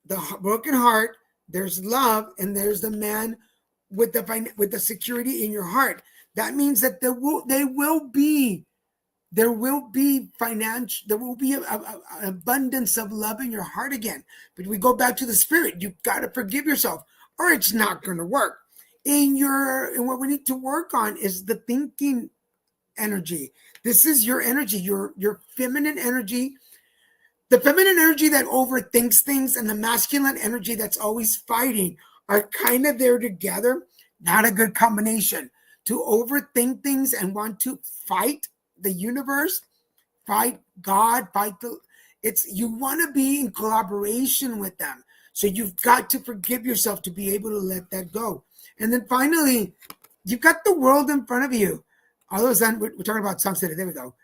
the broken heart, there's love, and there's the man with the security in your heart. That means that there will be financial, there will be an abundance of love in your heart again. But we go back to the spirit. You've got to forgive yourself, or it's not going to work. And what we need to work on is the thinking energy. This is your energy, your feminine energy. The feminine energy that overthinks things and the masculine energy that's always fighting are kind of there together. Not a good combination. To overthink things and want to fight the universe, fight God, you want to be in collaboration with them. So you've got to forgive yourself to be able to let that go. And then finally, you've got the world in front of you. All of a sudden, we're talking about songs today. There we go.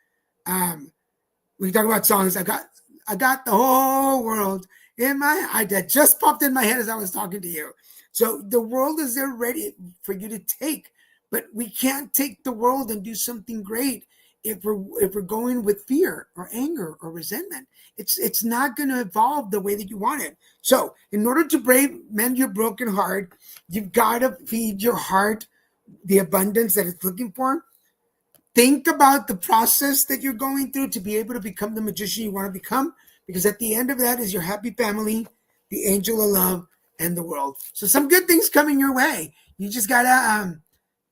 We talk about songs. I got the whole world in my, that just popped in my head as I was talking to you. So the world is there ready for you to take, but we can't take the world and do something great if we're going with fear or anger or resentment. It's not going to evolve the way that you want it. So in order to mend your broken heart, you've got to feed your heart the abundance that it's looking for. Think about the process that you're going through to be able to become the magician you want to become, because at the end of that is your happy family, the angel of love, and the world. So some good things coming your way. You just gotta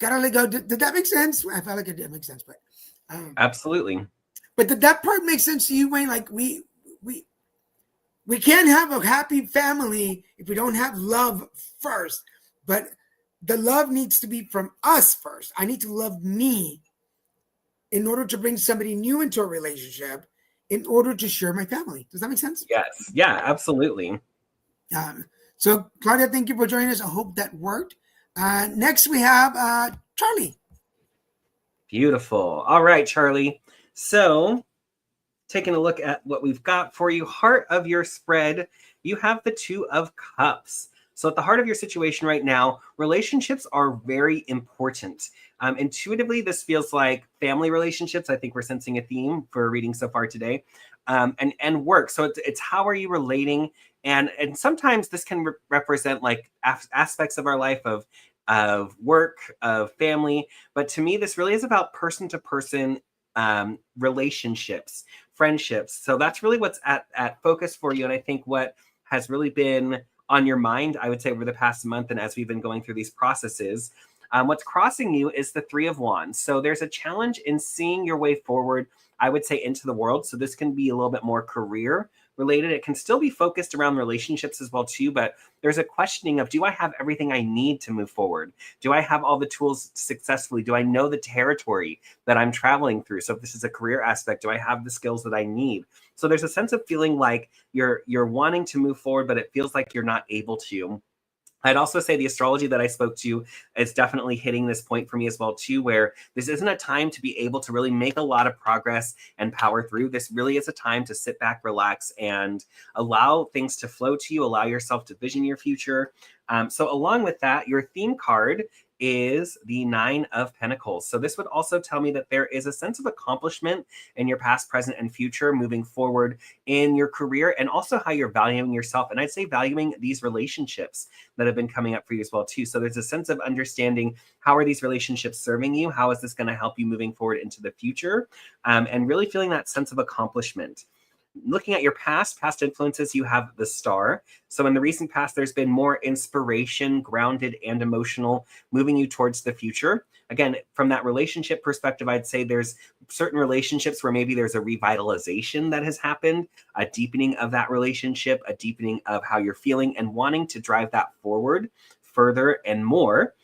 let go. Did that make sense? I felt like it did make sense, but absolutely. But did that part make sense to you, Wayne? Like we can't have a happy family if we don't have love first. But the love needs to be from us first. I need to love me in order to bring somebody new into a relationship, in order to share my family. Does that make sense? Yes. Yeah, absolutely. So, Claudia, thank you for joining us. I hope that worked. Next, we have Charlie. Beautiful. All right, Charlie. So, taking a look at what we've got for you, heart of your spread, you have the Two of Cups. So at the heart of your situation right now, relationships are very important. Intuitively, this feels like family relationships. I think we're sensing a theme for reading so far today, and work. So it's how are you relating? And sometimes this can represent like aspects of our life of of work, of family. But to me, this really is about person to person relationships, friendships. So that's really what's at focus for you. And I think what has really been on your mind, I would say, over the past month, and as we've been going through these processes, what's crossing you is the Three of Wands. So there's a challenge in seeing your way forward, I would say, into the world. So this can be a little bit more career related. It can still be focused around relationships as well too, but there's a questioning of, do I have everything I need to move forward? Do I have all the tools successfully? Do I know the territory that I'm traveling through? So if this is a career aspect, do I have the skills that I need? So there's a sense of feeling like you're wanting to move forward, but it feels like you're not able to. I'd also say the astrology that I spoke to is definitely hitting this point for me as well too, where this isn't a time to be able to really make a lot of progress and power through. This really is a time to sit back, relax, and allow things to flow to you, allow yourself to vision your future. So along with that, your theme card is the Nine of Pentacles. So this would also tell me that there is a sense of accomplishment in your past, present, and future moving forward in your career, and also how you're valuing yourself. And I'd say valuing these relationships that have been coming up for you as well too. So there's a sense of understanding, how are these relationships serving you? How is this going to help you moving forward into the future? And really feeling that sense of accomplishment. Looking at your past influences, you have the Star. So in the recent past, there's been more inspiration, grounded and emotional, moving you towards the future. Again, from that relationship perspective, I'd say there's certain relationships where maybe there's a revitalization that has happened, a deepening of that relationship, a deepening of how you're feeling, and wanting to drive that forward further and more.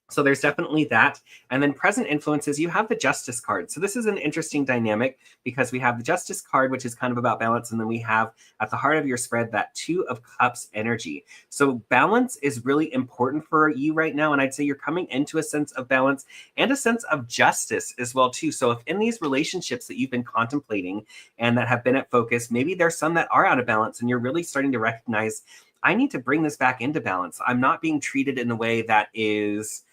So there's definitely that. And then present influences, you have the Justice card. So this is an interesting dynamic because we have the Justice card, which is kind of about balance. And then we have at the heart of your spread, that Two of Cups energy. So balance is really important for you right now. And I'd say you're coming into a sense of balance and a sense of justice as well too. So if in these relationships that you've been contemplating and that have been at focus, maybe there's some that are out of balance and you're really starting to recognize, I need to bring this back into balance. I'm not being treated in a way that is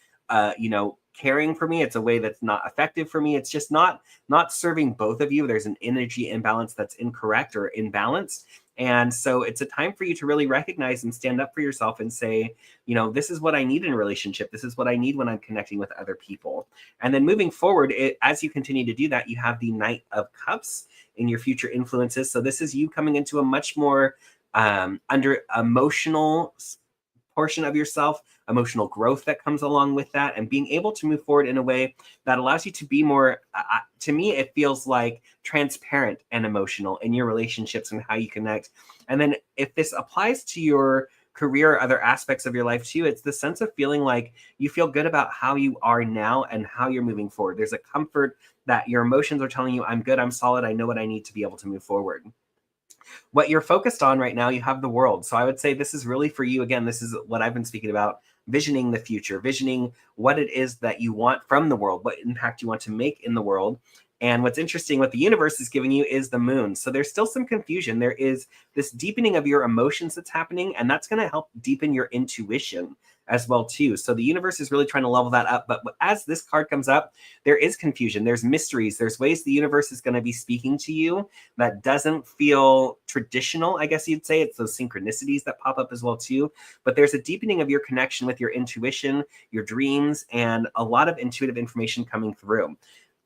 caring for me. It's a way that's not effective for me. It's just not serving both of you. There's an energy imbalance that's incorrect or imbalanced. And so it's a time for you to really recognize and stand up for yourself and say, this is what I need in a relationship. This is what I need when I'm connecting with other people. And then moving forward, as you continue to do that, you have the Knight of Cups in your future influences. So this is you coming into a much more under emotional portion of yourself, emotional growth that comes along with that, and being able to move forward in a way that allows you to be more, to me, it feels like transparent and emotional in your relationships and how you connect. And then if this applies to your career or other aspects of your life too, it's the sense of feeling like you feel good about how you are now and how you're moving forward. There's a comfort that your emotions are telling you, I'm good, I'm solid, I know what I need to be able to move forward. What you're focused on right now, you have the world. So I would say this is really for you. Again, this is what I've been speaking about, visioning the future, visioning what it is that you want from the world, what impact you want to make in the world. And what's interesting, what the universe is giving you is the moon. So there's still some confusion. There is this deepening of your emotions that's happening, and that's going to help deepen your intuition as well too. So the universe is really trying to level that up. But as this card comes up, there is confusion. There's mysteries. There's ways the universe is going to be speaking to you that doesn't feel traditional, I guess you'd say. It's those synchronicities that pop up as well too. But there's a deepening of your connection with your intuition, your dreams, and a lot of intuitive information coming through.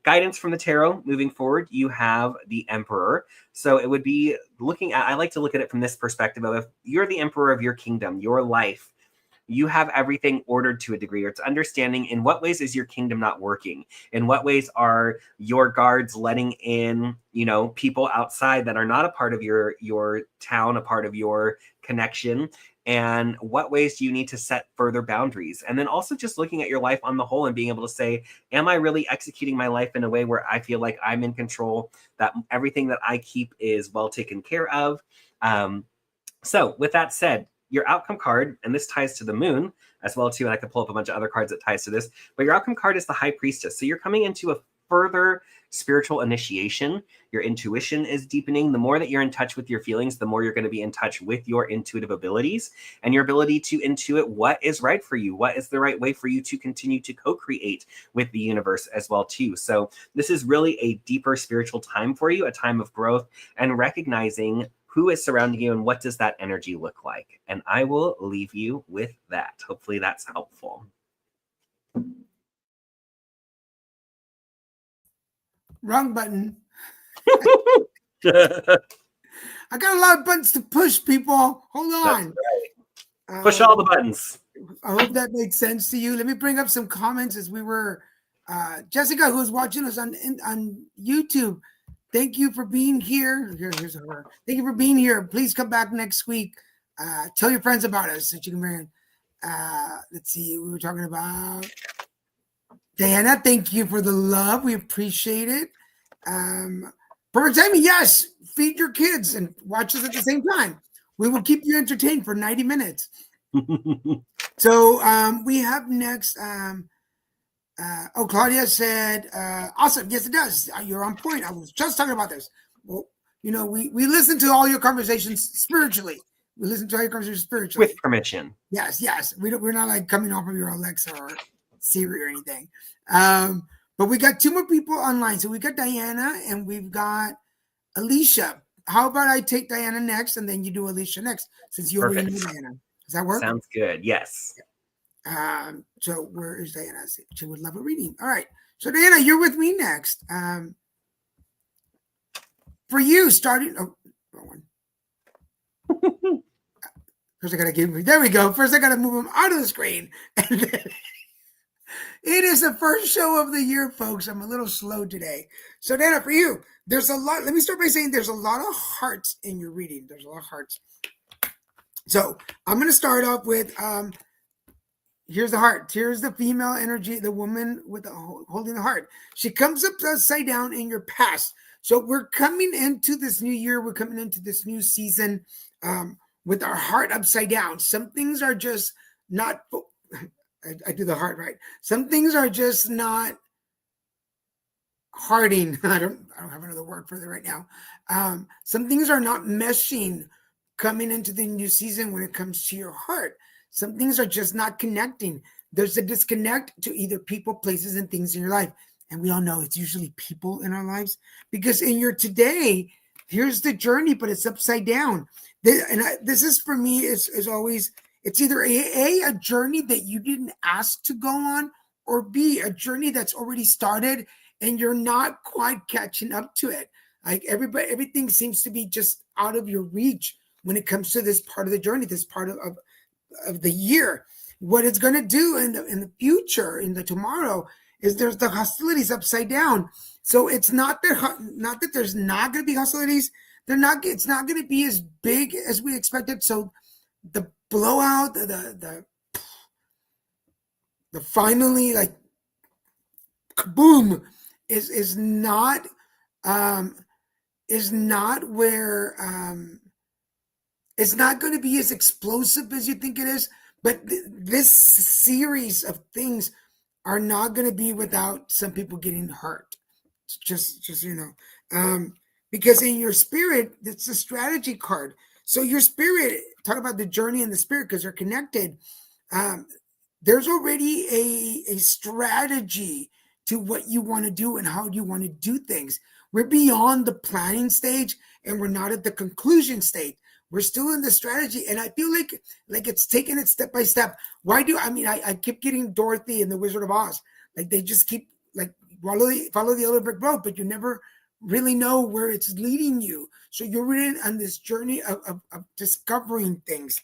Guidance from the tarot moving forward, you have the Emperor. So it would be looking at, I like to look at it from this perspective of, if you're the emperor of your kingdom, your life, you have everything ordered to a degree, or it's understanding in what ways is your kingdom not working? In what ways are your guards letting in, people outside that are not a part of your town, a part of your connection? And what ways do you need to set further boundaries? And then also just looking at your life on the whole and being able to say, am I really executing my life in a way where I feel like I'm in control, that everything that I keep is well taken care of? So with that said, your outcome card, and this ties to the moon as well too, and I could pull up a bunch of other cards that ties to this, but your outcome card is the High Priestess. So you're coming into a further spiritual initiation. Your intuition is deepening. The more that you're in touch with your feelings, the more you're going to be in touch with your intuitive abilities and your ability to intuit what is right for you, what is the right way for you to continue to co-create with the universe as well too. So this is really a deeper spiritual time for you, a time of growth and recognizing who is surrounding you and what does that energy look like? And I will leave you with that. Hopefully that's helpful. Wrong button. That's I got a lot of buttons to push, people. Hold on. right. Push all the buttons. I hope that makes sense to you. Let me bring up some comments as we were. Jessica, who's watching us on YouTube, thank you for being here. Here's her. Thank you for being here. Please come back next week. Tell your friends about us so you can bring. Let's see. We were talking about Diana. Thank you for the love. We appreciate it. Perfect timing. Yes. Feed your kids and watch us at the same time. We will keep you entertained for 90 minutes. So we have next. Claudia said, awesome. Yes, it does. You're on point. I was just talking about this. Well, you know, we listen to all your conversations spiritually. We listen to all your conversations spiritually. With permission. Yes. We're not like coming off of your Alexa or Siri or anything. But we got two more people online. So we got Diana and we've got Alicia. How about I take Diana next and then you do Alicia next, since you already know Diana. Does that work? Sounds good. Yes. So where is Diana? She would love a reading. All right. So Diana, you're with me next. For you, starting. Oh, wrong one. First, I gotta give. There we go. First, I gotta move him out of the screen. And then, it is the first show of the year, folks. I'm a little slow today. So Diana, for you, there's a lot. Let me start by saying there's a lot of hearts in your reading. There's a lot of hearts. So I'm going to start off with, here's the heart. Here's the female energy, the woman with the holding the heart. She comes upside down in your past. So we're coming into this new year. We're coming into this new season with our heart upside down. Some things are just not, I do the heart right. Some things are just not hearting. I don't have another word for that right now. Some things are not meshing coming into the new season when it comes to your heart. Some things are just not connecting. There's a disconnect to either people, places, and things in your life. And we all know it's usually people in our lives, because in your today, here's the journey, but it's upside down. This is for me is always, it's either a journey that you didn't ask to go on, or B, a journey that's already started and you're not quite catching up to it. Like everything seems to be just out of your reach when it comes to this part of the journey, this part of the year. What it's going to do in the future, in the tomorrow, is there's the hostilities upside down. So it's not that there's not going to be hostilities. It's not going to be as big as we expected. So the blowout, the finally like kaboom is not where it's not going to be as explosive as you think it is. But this series of things are not going to be without some people getting hurt. Just because in your spirit, it's a strategy card. So your spirit, talk about the journey and the spirit because they're connected. There's already a strategy to what you want to do and how you want to do things. We're beyond the planning stage and we're not at the conclusion stage. We're still in the strategy, and I feel like it's taking it step by step. I keep getting Dorothy and the Wizard of Oz. Like they just keep like follow the yellow brick road, but you never really know where it's leading you. So you're really on this journey of discovering things.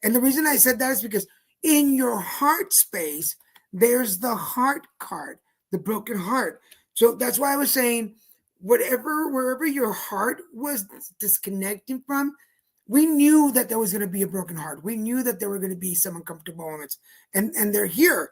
And the reason I said that is because in your heart space, there's the heart card, the broken heart. So that's why I was saying, wherever your heart was disconnecting from, we knew that there was going to be a broken heart. We knew that there were going to be some uncomfortable moments, and they're here.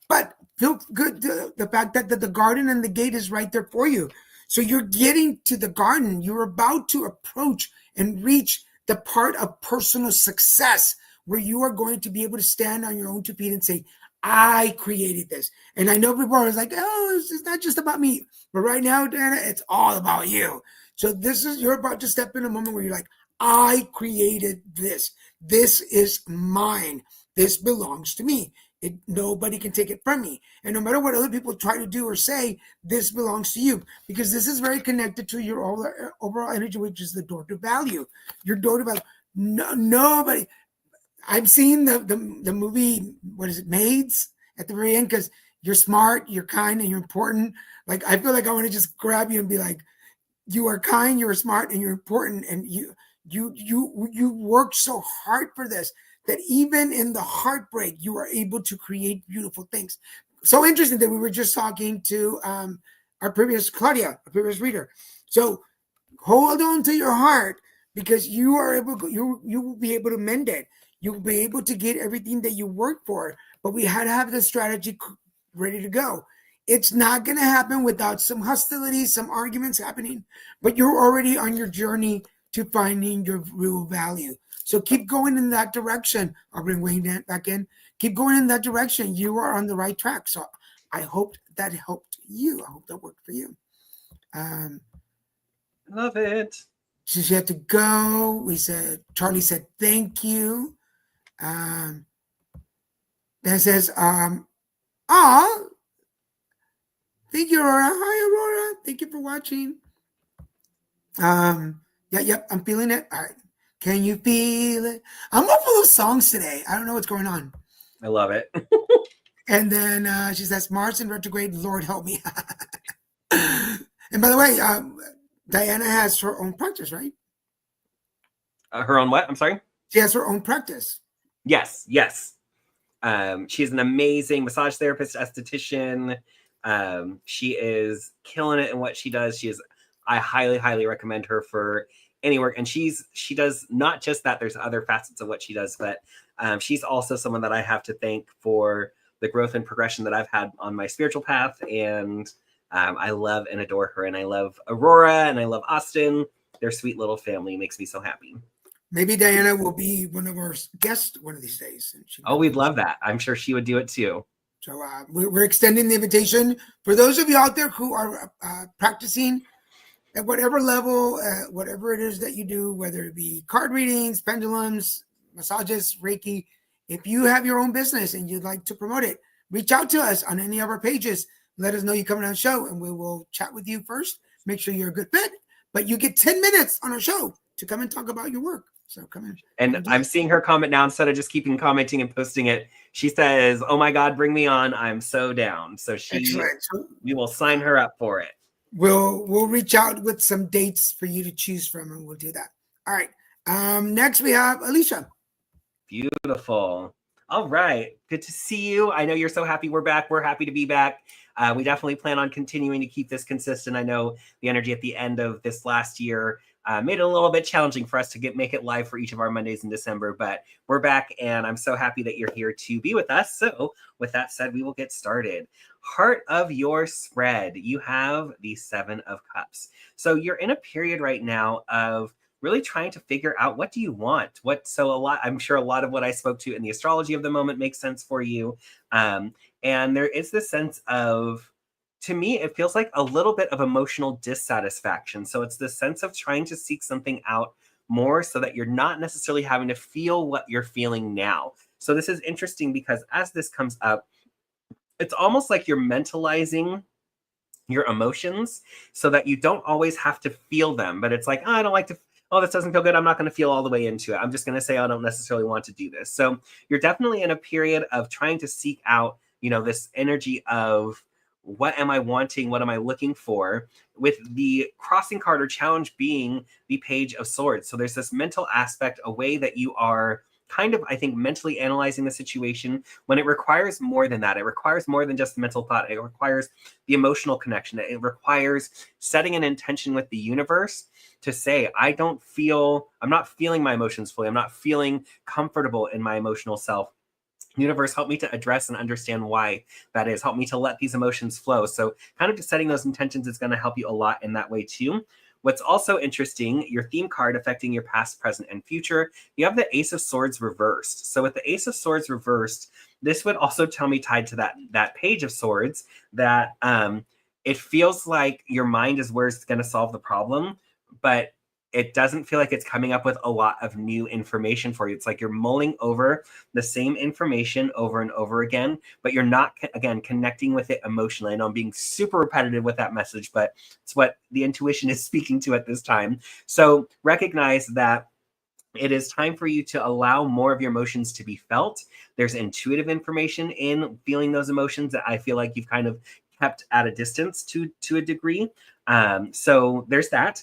But feel good the fact that the garden and the gate is right there for you. So you're getting to the garden. You're about to approach and reach the part of personal success where you are going to be able to stand on your own 2 feet and say, I created this. And I know people are like, oh, it's not just about me. But right now, Dana, it's all about you. So you're about to step in a moment where you're like, I created this. This is mine. This belongs to me. Nobody can take it from me. And no matter what other people try to do or say, this belongs to you, because this is very connected to your overall energy, which is the door to value. Your door to value. No, nobody. I've seen the movie, what is it, Maids, at the very end, because you're smart, you're kind, and you're important. Like, I feel like I want to just grab you and be like, you are kind, you're smart, and you're important, and you work so hard for this that even in the heartbreak, you are able to create beautiful things. So interesting that we were just talking to our previous reader. So hold on to your heart, because you are able to, you will be able to mend it. You'll be able to get everything that you work for. But we had to have the strategy ready to go. It's not going to happen without some hostility, some arguments happening, but you're already on your journey to finding your real value. So keep going in that direction. I'll bring Wayne back in. Keep going in that direction. You are on the right track. So I hope that helped you. I hope that worked for you. Love it. Since you had to go, Charlie said, thank you. Then says, thank you, Aurora. Hi, Aurora. Thank you for watching. Yep, I'm feeling it. All right. Can you feel it? I'm all full of songs today. I don't know what's going on. I love it. And then she says, Mars in retrograde, Lord help me. And by the way, Diana has her own practice, right? Her own what? I'm sorry? She has her own practice. Yes. She's an amazing massage therapist, esthetician. She is killing it in what she does. I highly recommend her for any work. And she does not just that. There's other facets of what she does, but she's also someone that I have to thank for the growth and progression that I've had on my spiritual path. And I love and adore her. And I love Aurora and I love Austin. Their sweet little family makes me so happy. Maybe Diana will be one of our guests one of these days. We'd love that. I'm sure she would do it too. So we're extending the invitation for those of you out there who are practicing at whatever level, whatever it is that you do, whether it be card readings, pendulums, massages, Reiki. If you have your own business and you'd like to promote it, reach out to us on any of our pages. Let us know you're coming on the show, and we will chat with you first. Make sure you're a good fit, but you get 10 minutes on our show to come and talk about your work. So come in. And I'm seeing her comment now. Instead of just keeping commenting and posting it, she says, "Oh my God, bring me on! I'm so down." So we will sign her up for it. We'll reach out with some dates for you to choose from, and we'll do that. All right. Next we have Alicia. Beautiful. All right. Good to see you. I know you're so happy we're back. We're happy to be back. We definitely plan on continuing to keep this consistent. I know the energy at the end of this last year made it a little bit challenging for us to make it live for each of our Mondays in December, but we're back and I'm so happy that you're here to be with us. So with that said, we will get started. Heart of your spread, you have the 7 of Cups. So you're in a period right now of really trying to figure out, what do you want? I'm sure a lot of what I spoke to in the astrology of the moment makes sense for you. And there is this sense of, to me, it feels like a little bit of emotional dissatisfaction. So it's this sense of trying to seek something out more so that you're not necessarily having to feel what you're feeling now. So this is interesting because as this comes up, it's almost like you're mentalizing your emotions so that you don't always have to feel them. But it's like, I don't like to, this doesn't feel good. I'm not going to feel all the way into it. I'm just going to say, I don't necessarily want to do this. So you're definitely in a period of trying to seek out, this energy of, what am I wanting? What am I looking for? With the crossing card or challenge being the Page of Swords. So there's this mental aspect, a way that you are kind of, I think, mentally analyzing the situation when it requires more than that. It requires more than just mental thought. It requires the emotional connection. It requires setting an intention with the universe to say, I'm not feeling my emotions fully. I'm not feeling comfortable in my emotional self. Universe, help me to address and understand why that is. Help me to let these emotions flow. So kind of just setting those intentions is going to help you a lot in that way too. What's also interesting, your theme card affecting your past, present, and future, you have the Ace of Swords reversed. So with the Ace of Swords reversed, this would also tell me, tied to that Page of Swords, that it feels like your mind is where it's going to solve the problem, but it doesn't feel like it's coming up with a lot of new information for you. It's like you're mulling over the same information over and over again, but you're not, again, connecting with it emotionally. I know I'm being super repetitive with that message, but it's what the intuition is speaking to at this time. So recognize that it is time for you to allow more of your emotions to be felt. There's intuitive information in feeling those emotions that I feel like you've kind of kept at a distance to a degree. So there's that.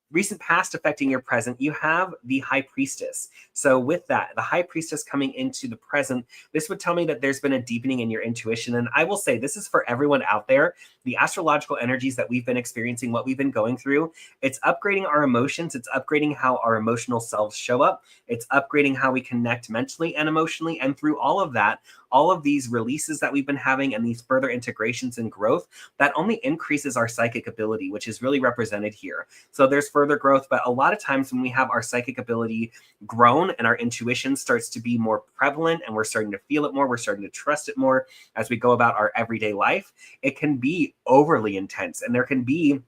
Recent past affecting your present, you have the High Priestess. So with that, the High Priestess coming into the present, this would tell me that there's been a deepening in your intuition. And I will say, this is for everyone out there. The astrological energies that we've been experiencing, what we've been going through, it's upgrading our emotions. It's upgrading how our emotional selves show up. It's upgrading how we connect mentally and emotionally. And through all of that, all of these releases that we've been having and these further integrations and growth, that only increases our psychic ability, which is really represented here. So there's further growth, but a lot of times when we have our psychic ability grown and our intuition starts to be more prevalent and we're starting to feel it more, we're starting to trust it more as we go about our everyday life, it can be overly intense and there can be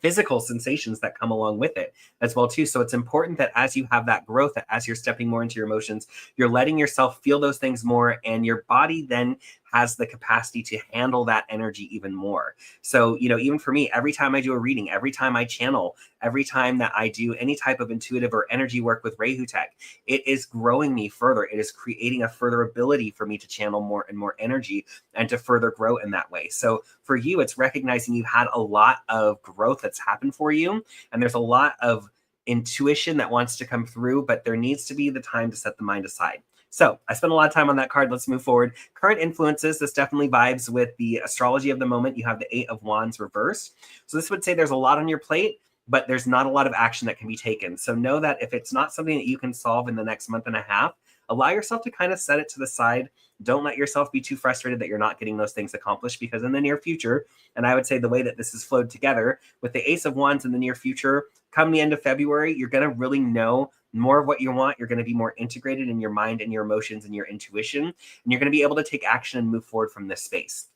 physical sensations that come along with it as well too. So it's important that as you have that growth, that as you're stepping more into your emotions, you're letting yourself feel those things more, and your body then has the capacity to handle that energy even more. So, you know, even for me, every time I do a reading, every time I channel, every time that I do any type of intuitive or energy work with Rehu Tech, it is growing me further. It is creating a further ability for me to channel more and more energy and to further grow in that way. So for you, it's recognizing you had a lot of growth that's happened for you, and there's a lot of intuition that wants to come through, but there needs to be the time to set the mind aside. So I spent a lot of time on that card. Let's move forward. Current influences. This definitely vibes with the astrology of the moment. You have the 8 of Wands reversed. So this would say there's a lot on your plate, but there's not a lot of action that can be taken. So know that if it's not something that you can solve in the next month and a half, allow yourself to kind of set it to the side. Don't let yourself be too frustrated that you're not getting those things accomplished, because in the near future, and I would say the way that this has flowed together with the Ace of Wands in the near future, come the end of February, you're going to really know more of what you want. You're going to be more integrated in your mind and your emotions and your intuition, and you're going to be able to take action and move forward from this space.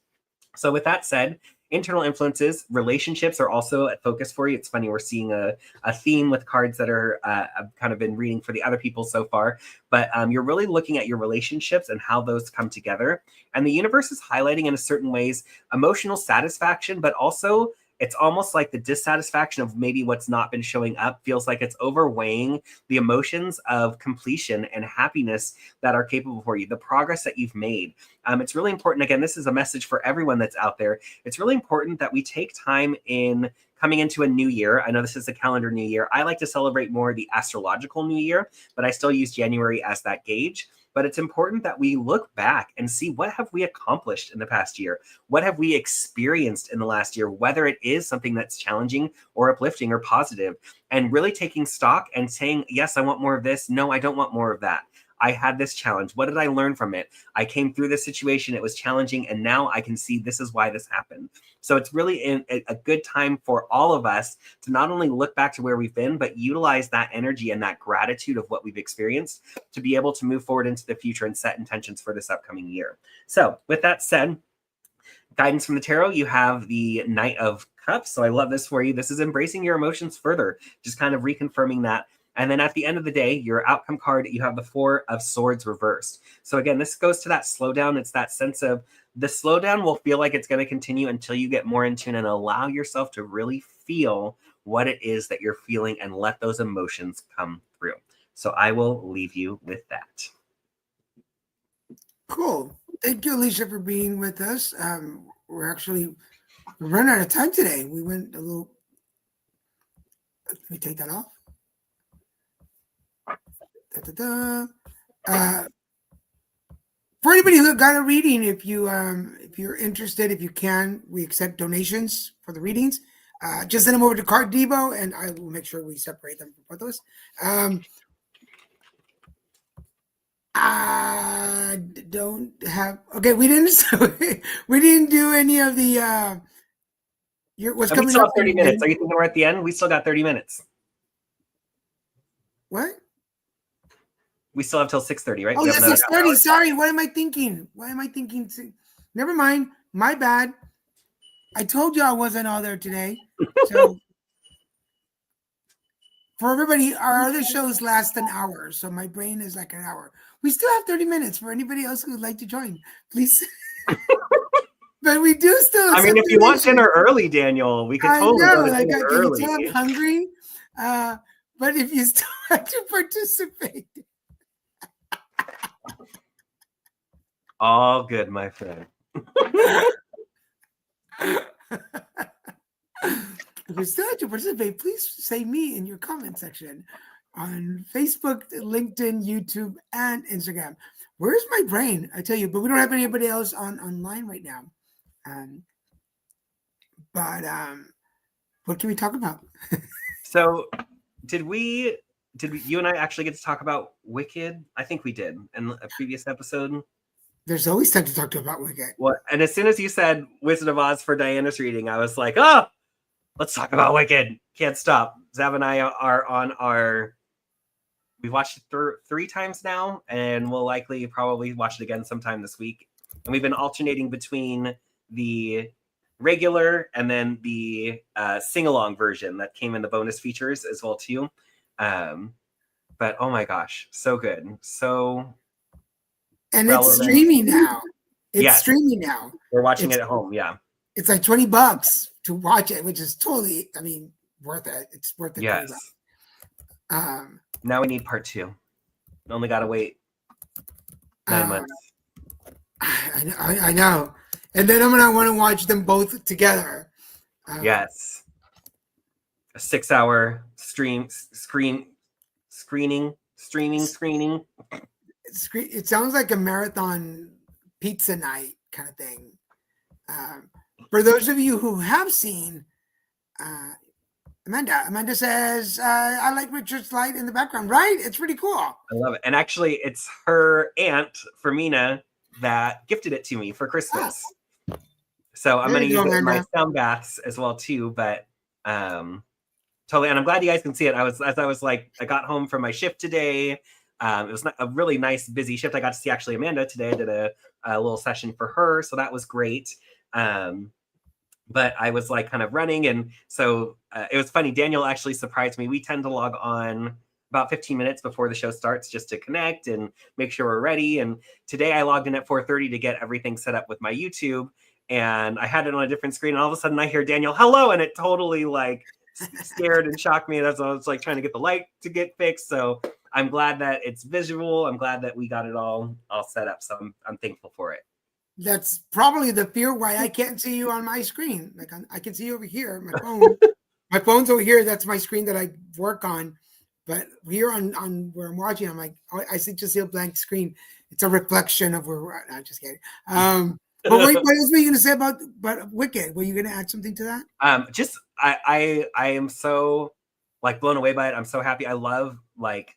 So with that said, internal influences, relationships are also at focus for you. It's funny, we're seeing a theme with cards that are I've kind of been reading for the other people so far, but you're really looking at your relationships and how those come together. And the universe is highlighting in a certain ways emotional satisfaction, but also it's almost like the dissatisfaction of maybe what's not been showing up feels like it's overweighing the emotions of completion and happiness that are capable for you, the progress that you've made. It's really important. Again, this is a message for everyone that's out there. It's really important that we take time in coming into a new year. I know this is a calendar new year. I like to celebrate more the astrological new year, but I still use January as that gauge. But it's important that we look back and see, what have we accomplished in the past year? What have we experienced in the last year, whether it is something that's challenging or uplifting or positive, and really taking stock and saying, yes, I want more of this. No, I don't want more of that. I had this challenge. What did I learn from it? I came through this situation. It was challenging. And now I can see this is why this happened. So it's really a good time for all of us to not only look back to where we've been, but utilize that energy and that gratitude of what we've experienced to be able to move forward into the future and set intentions for this upcoming year. So with that said, guidance from the tarot, you have the Knight of Cups. So I love this for you. This is embracing your emotions further, just kind of reconfirming that. And then at the end of the day, your outcome card, you have the 4 of Swords reversed. So again, this goes to that slowdown. It's that sense of the slowdown will feel like it's going to continue until you get more in tune and allow yourself to really feel what it is that you're feeling and let those emotions come through. So I will leave you with that. Cool. Thank you, Alicia, for being with us. We're running out of time today. We went a little. Let me take that off. For anybody who got a reading, if you're interested, if you can, we accept donations for the readings. Just send them over to Card Devo, and I will make sure we separate them from those. I don't have. Okay, we didn't do any of the. What's coming we still up? have 30 minutes. Are you thinking we're at the end? We still got 30 minutes. What? We still have till 6:30, right? Oh, yes, 6:30. Sorry, what am I thinking? Never mind. My bad. I told you I wasn't all there today. So For everybody, our other shows last an hour, so my brain is like an hour. We still have 30 minutes for anybody else who would like to join, please. But we do still. I mean, if you want dinner early, Daniel, we could totally go to dinner can early. you tell I'm hungry? But if you still want to participate, all good, my friend. if you still have to participate, please say me in your comment section on Facebook, LinkedIn, YouTube, and Instagram. Where's my brain? I tell you, but we don't have anybody else online right now. But what can we talk about? So did you and I actually get to talk about Wicked? I think we did in a previous episode. There's always time to talk about Wicked. What? And as soon as you said Wizard of Oz for Diana's reading, I was like, oh, let's talk about Wicked. Can't stop. Zav and I are on we've watched it 3 times now, and we'll likely probably watch it again sometime this week. And we've been alternating between the regular and then the sing-along version that came in the bonus features as well too. But oh my gosh, so good. So and relevant. It's streaming now. Yes. Streaming now. We're watching it at home, yeah. It's like $20 to watch it, which is totally, worth it. It's worth it. Yes. Now we need part 2. Only got to wait 9 months. I know. And then I'm going to want to watch them both together. Yes. A 6-hour screening. It sounds like a marathon pizza night kind of thing. For those of you who have seen, Amanda says, I like Richard's light in the background, right? It's pretty cool. I love it. And actually, it's her aunt, Fermina, that gifted it to me for Christmas. So I'm going to use it in my sound baths as well, too. But totally. And I'm glad you guys can see it. I got home from my shift today. It was a really nice, busy shift. I got to see actually Amanda today. I did a little session for her. So that was great. But I was like kind of running. And so it was funny. Daniel actually surprised me. We tend to log on about 15 minutes before the show starts just to connect and make sure we're ready. And today I logged in at 4:30 to get everything set up with my YouTube. And I had it on a different screen. And all of a sudden I hear Daniel, hello. And it totally like scared and shocked me. That's why I was like trying to get the light to get fixed. So I'm glad that it's visual. I'm glad that we got it all set up. So I'm thankful for it. That's probably the fear why I can't see you on my screen. Like I can see you over here. My phone, my phone's over here. That's my screen that I work on. But here on where I'm watching, I'm like, just see a blank screen. It's a reflection of where we're at. No, just kidding. But what else were you going to say about Wicked? Were you going to add something to that? I am so like blown away by it. I'm so happy. I love like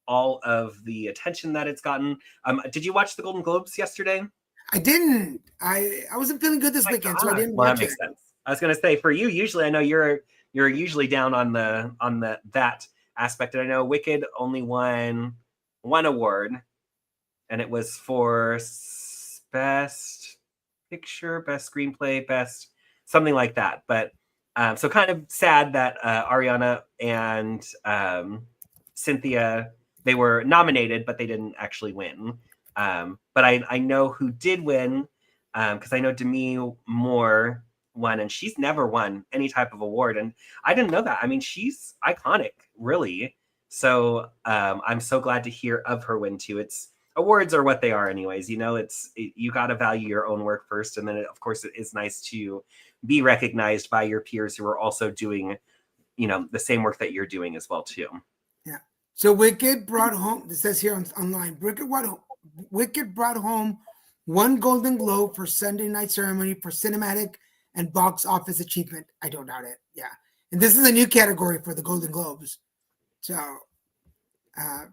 all of the attention that it's gotten. Did you watch the Golden Globes yesterday? I didn't. I wasn't feeling good this weekend, so I didn't watch that makes sense. I was going to say for you, usually I know you're usually down on that aspect, and I know Wicked only won one award, and it was for best picture, best screenplay, best something like that. But so kind of sad that Ariana and Cynthia, they were nominated, but they didn't actually win. But I know who did win, because I know Demi Moore won, and she's never won any type of award. And I didn't know that. I mean, she's iconic, really. So I'm so glad to hear of her win too. It's awards are what they are anyways. You know, you got to value your own work first. And then of course it is nice to be recognized by your peers who are also doing, you know, the same work that you're doing as well too. Yeah. So Wicked brought home, it says here online, Wicked brought home 1 Golden Globe for Sunday night ceremony for cinematic and box office achievement. I don't doubt it. Yeah. And this is a new category for the Golden Globes. So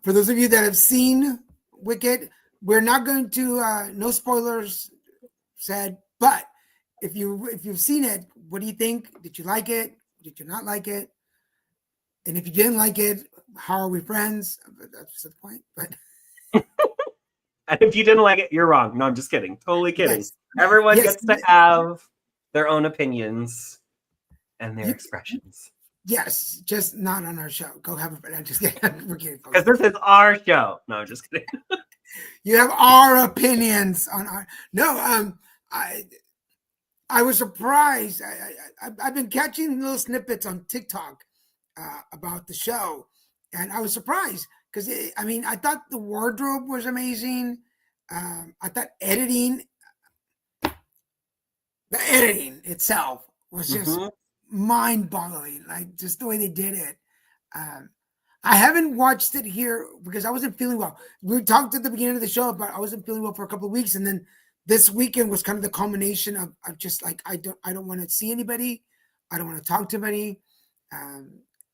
for those of you that have seen Wicked, we're not going to, no spoilers said, but if you've seen it, what do you think? Did you like it? Did you not like it? And if you didn't like it, how are we friends? That's the point. But and if you didn't like it, you're wrong. No, I'm just kidding. Totally kidding. Yes. Everyone gets to have their own opinions and their expressions. Yes, just not on our show. Go have a. I'm just kidding. We're kidding, folks. Because this is our show. No, I'm just kidding. You have our opinions on our. No, I was surprised. I've been catching little snippets on TikTok about the show, and I was surprised because I mean I thought the wardrobe was amazing. I thought the editing itself was just mind-boggling. Like just the way they did it. I haven't watched it here because I wasn't feeling well. We talked at the beginning of the show about I wasn't feeling well for a couple of weeks, and then this weekend was kind of the culmination of just like I don't want to see anybody, I don't want to talk to anybody,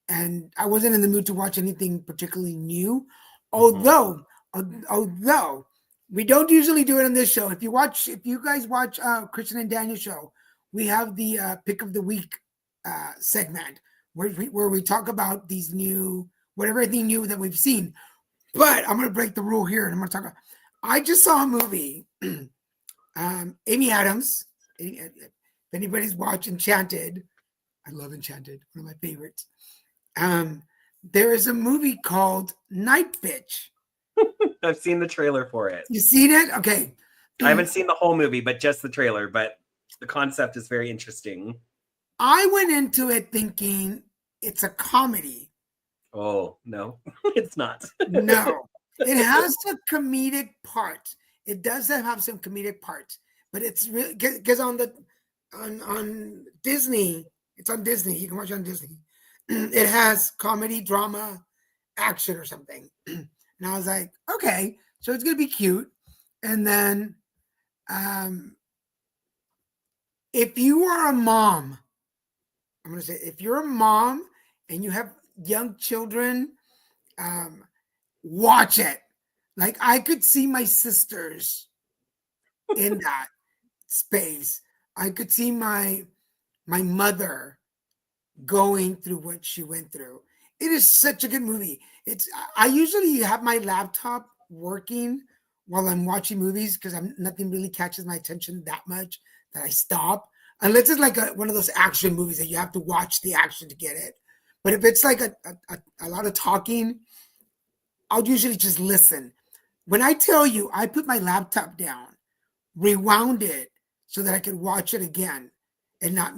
and I wasn't in the mood to watch anything particularly new. Although we don't usually do it on this show. If you guys watch Christian and Daniel's show, we have the pick of the week segment where we talk about these new everything new that we've seen. But I'm going to break the rule here, and I'm going to talk about. I just saw a movie. Amy Adams. If anybody's watched Enchanted, I love Enchanted, one of my favorites. There is a movie called Night Bitch. I've seen the trailer for it. You seen it? Okay. I haven't seen the whole movie, but just the trailer. But the concept is very interesting. I went into it thinking it's a comedy. Oh, no, it's not. No, it has a comedic part. It does have some comedic parts, but it's really because on Disney, it's on Disney. You can watch it on Disney. It has comedy, drama, action, or something. And I was like, okay, so it's gonna be cute. And then, if you are a mom, I'm gonna say if you're a mom and you have young children, watch it. Like I could see my sisters in that space. I could see my mother going through what she went through. It is such a good movie. I usually have my laptop working while I'm watching movies because nothing really catches my attention that much that I stop. Unless it's like one of those action movies that you have to watch the action to get it. But if it's like a lot of talking, I'll usually just listen. When I tell you, I put my laptop down, rewound it so that I could watch it again, and not.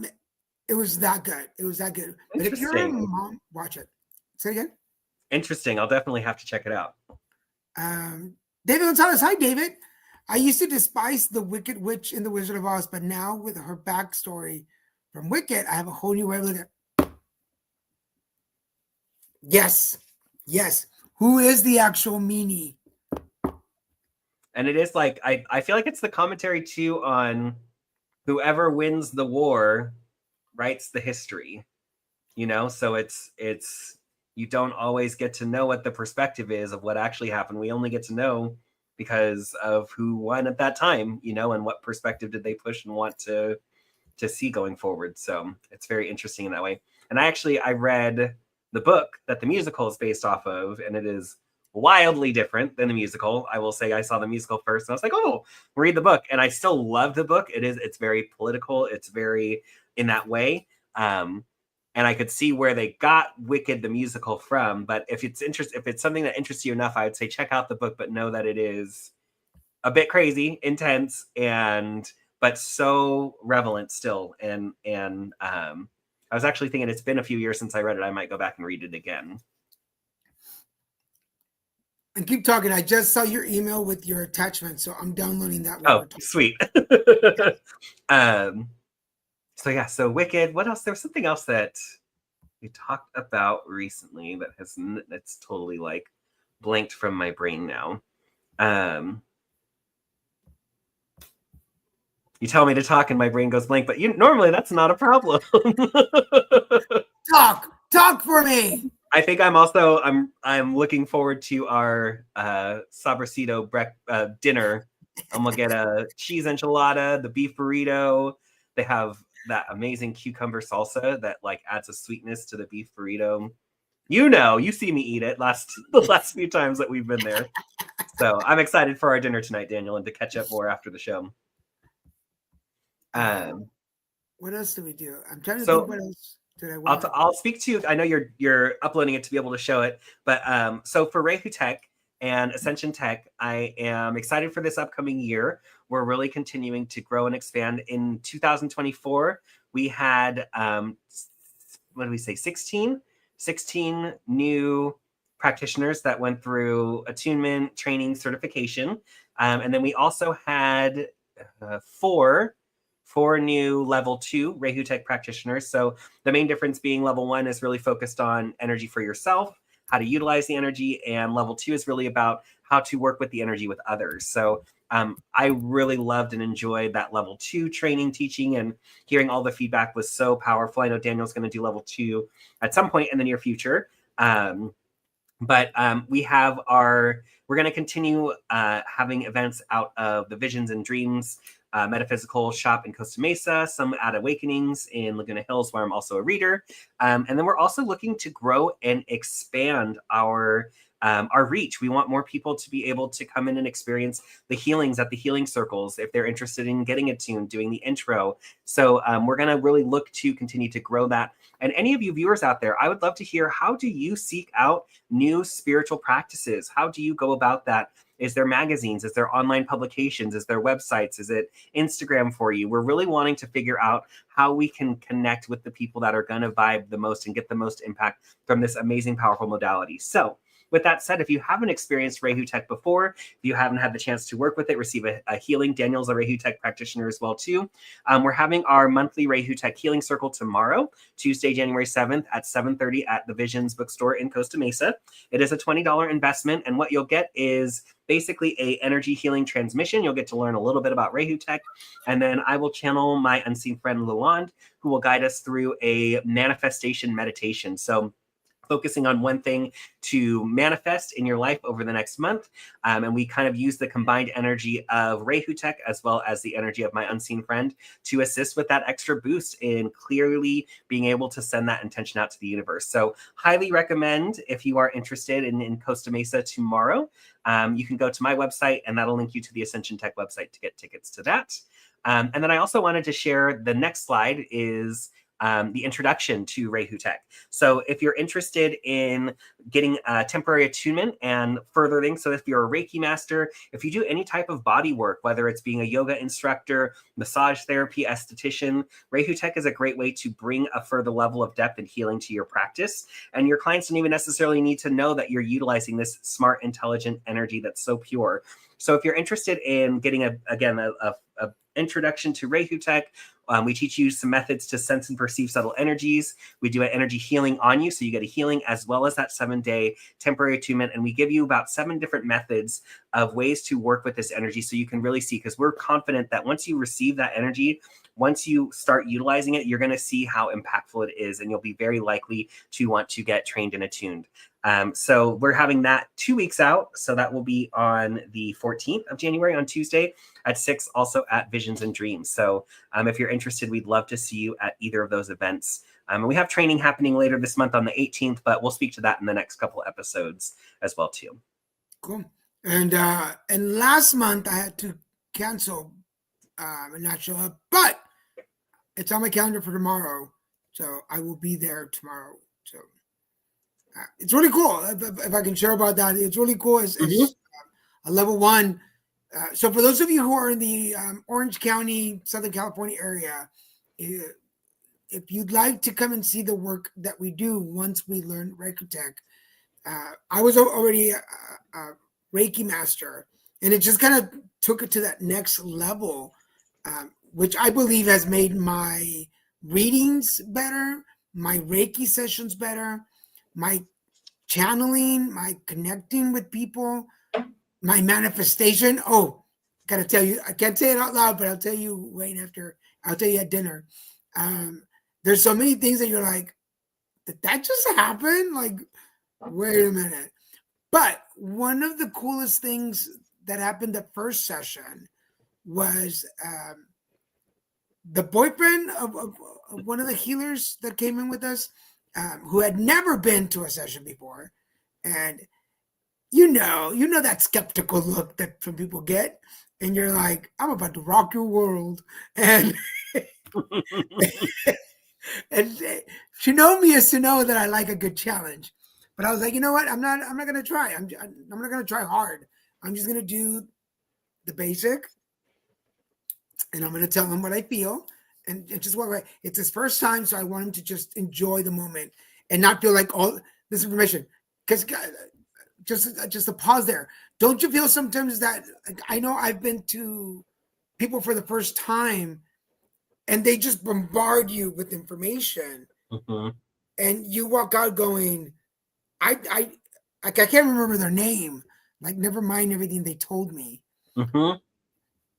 It was that good. It was that good. But if you're a mom, watch it. Say it again. Interesting. I'll definitely have to check it out. David Gonzalez. Hi, David. I used to despise the Wicked Witch in The Wizard of Oz, but now with her backstory from Wicked, I have a whole new way of looking at it. Yes. Who is the actual meanie? And it is like, I feel like it's the commentary too on whoever wins the war writes the history, so it's you don't always get to know what the perspective is of what actually happened. We only get to know because of who won at that time, and what perspective did they push and want to see going forward. So it's very interesting in that way. And I read the book that the musical is based off of, and it is wildly different than the musical. I will say I saw the musical first and I was like, oh, read the book. And I still love the book. It's very political. It's very in that way. And I could see where they got Wicked the musical from. But if it's something that interests you enough, I would say check out the book, but know that it is a bit crazy, intense, but so relevant still. And I was actually thinking it's been a few years since I read it. I might go back and read it again. And keep talking. I just saw your email with your attachment, so I'm downloading that. Oh, sweet. So Wicked. What else? There was something else that we talked about recently that's totally like blanked from my brain now. You tell me to talk and my brain goes blank, but normally that's not a problem. Talk for me. I think I'm looking forward to our Sabrosito dinner. I'm gonna get a cheese enchilada, the beef burrito. They have that amazing cucumber salsa that like adds a sweetness to the beef burrito. You see me eat it the last few times that we've been there. So I'm excited for our dinner tonight, Daniel, and to catch up more after the show. What else do we do? I'm trying to think what else. I'll speak to you. I know you're uploading it to be able to show it, but so for Rehu Tech and Ascension Tech, I am excited for this upcoming year. We're really continuing to grow and expand. In 2024, we had what did we say? 16 new practitioners that went through attunement training certification, and then we also had four new level 2 Rehu Tech practitioners. So the main difference being level 1 is really focused on energy for yourself, how to utilize the energy, and level 2 is really about how to work with the energy with others. So I really loved and enjoyed that level 2 training, teaching, and hearing all the feedback was so powerful. I know Daniel's going to do level 2 at some point in the near future. But we're going to continue having events out of the Visions and Dreams metaphysical shop in Costa Mesa, some at Awakenings in Laguna Hills, where I'm also a reader. And then we're also looking to grow and expand our reach. We want more people to be able to come in and experience the healings at the healing circles if they're interested in getting attuned, doing the intro. So we're going to really look to continue to grow that. And any of you viewers out there, I would love to hear, how do you seek out new spiritual practices? How do you go about that? Is there magazines? Is there online publications? Is there websites? Is it Instagram for you? We're really wanting to figure out how we can connect with the people that are going to vibe the most and get the most impact from this amazing, powerful modality. So with that said, if you haven't experienced Rehu Tech before, if you haven't had the chance to work with it, receive a healing, Daniel's a Rehu Tech practitioner as well too. We're having our monthly Rehu Tech Healing Circle tomorrow, Tuesday, January 7th at 7:30 at the Visions Bookstore in Costa Mesa. It is a $20 investment, and what you'll get is basically a energy healing transmission. You'll get to learn a little bit about Rehu Tech, and then I will channel my unseen friend Luand, who will guide us through a manifestation meditation. So focusing on one thing to manifest in your life over the next month. And we kind of use the combined energy of Rehu Tech as well as the energy of my unseen friend to assist with that extra boost in clearly being able to send that intention out to the universe. So highly recommend, if you are interested in Costa Mesa tomorrow, you can go to my website and that'll link you to the Ascension Tech website to get tickets to that. And then I also wanted to share, the next slide is the introduction to Rehu Tech. So if you're interested in getting temporary attunement and furthering, so if you're a Reiki master, if you do any type of body work, whether it's being a yoga instructor, massage therapy, esthetician, Rehu Tech is a great way to bring a further level of depth and healing to your practice. And your clients don't even necessarily need to know that you're utilizing this smart, intelligent energy that's so pure. So if you're interested in getting a introduction to Rehu Tech, we teach you some methods to sense and perceive subtle energies. We do an energy healing on you, so you get a healing as well as that 7-day temporary attunement. And we give you about 7 different methods of ways to work with this energy so you can really see, because we're confident that once you receive that energy, once you start utilizing it, you're going to see how impactful it is, and you'll be very likely to want to get trained and attuned. So we're having that 2 weeks out. So that will be on the 14th of January on Tuesday at 6, also at Visions and Dreams. So if you're interested, we'd love to see you at either of those events. And we have training happening later this month on the 18th, but we'll speak to that in the next couple episodes as well too. Cool. And last month I had to cancel and not show up, but it's on my calendar for tomorrow, so I will be there tomorrow. So it's really cool. If I can share about that, it's really cool. It's a level 1. So for those of you who are in the Orange County, Southern California area, if you'd like to come and see the work that we do once we learn Reiki Tech, I was already a Reiki master, and it just kind of took it to that next level, which I believe has made my readings better, my Reiki sessions better, my channeling, my connecting with people, my manifestation. Oh, gotta tell you, I can't say it out loud, but I'll tell you I'll tell you at dinner. There's so many things that you're like, did that just happen? Like, wait a minute. But one of the coolest things that happened the first session was the boyfriend of one of the healers that came in with us, who had never been to a session before. And you know that skeptical look that some people get, and you're like, I'm about to rock your world. And And to know me is to know that I like a good challenge. But I was like, you know what? I'm not going to try. I'm not going to try hard. I'm just going to do the basic, and I'm going to tell him what I feel, and just walk away. It's his first time, so I want him to just enjoy the moment and not feel like all this information. Because just a pause there. Don't you feel sometimes that, like, I know I've been to people for the first time, and they just bombard you with information, and you walk out going, I can't remember their name. Like, never mind everything they told me.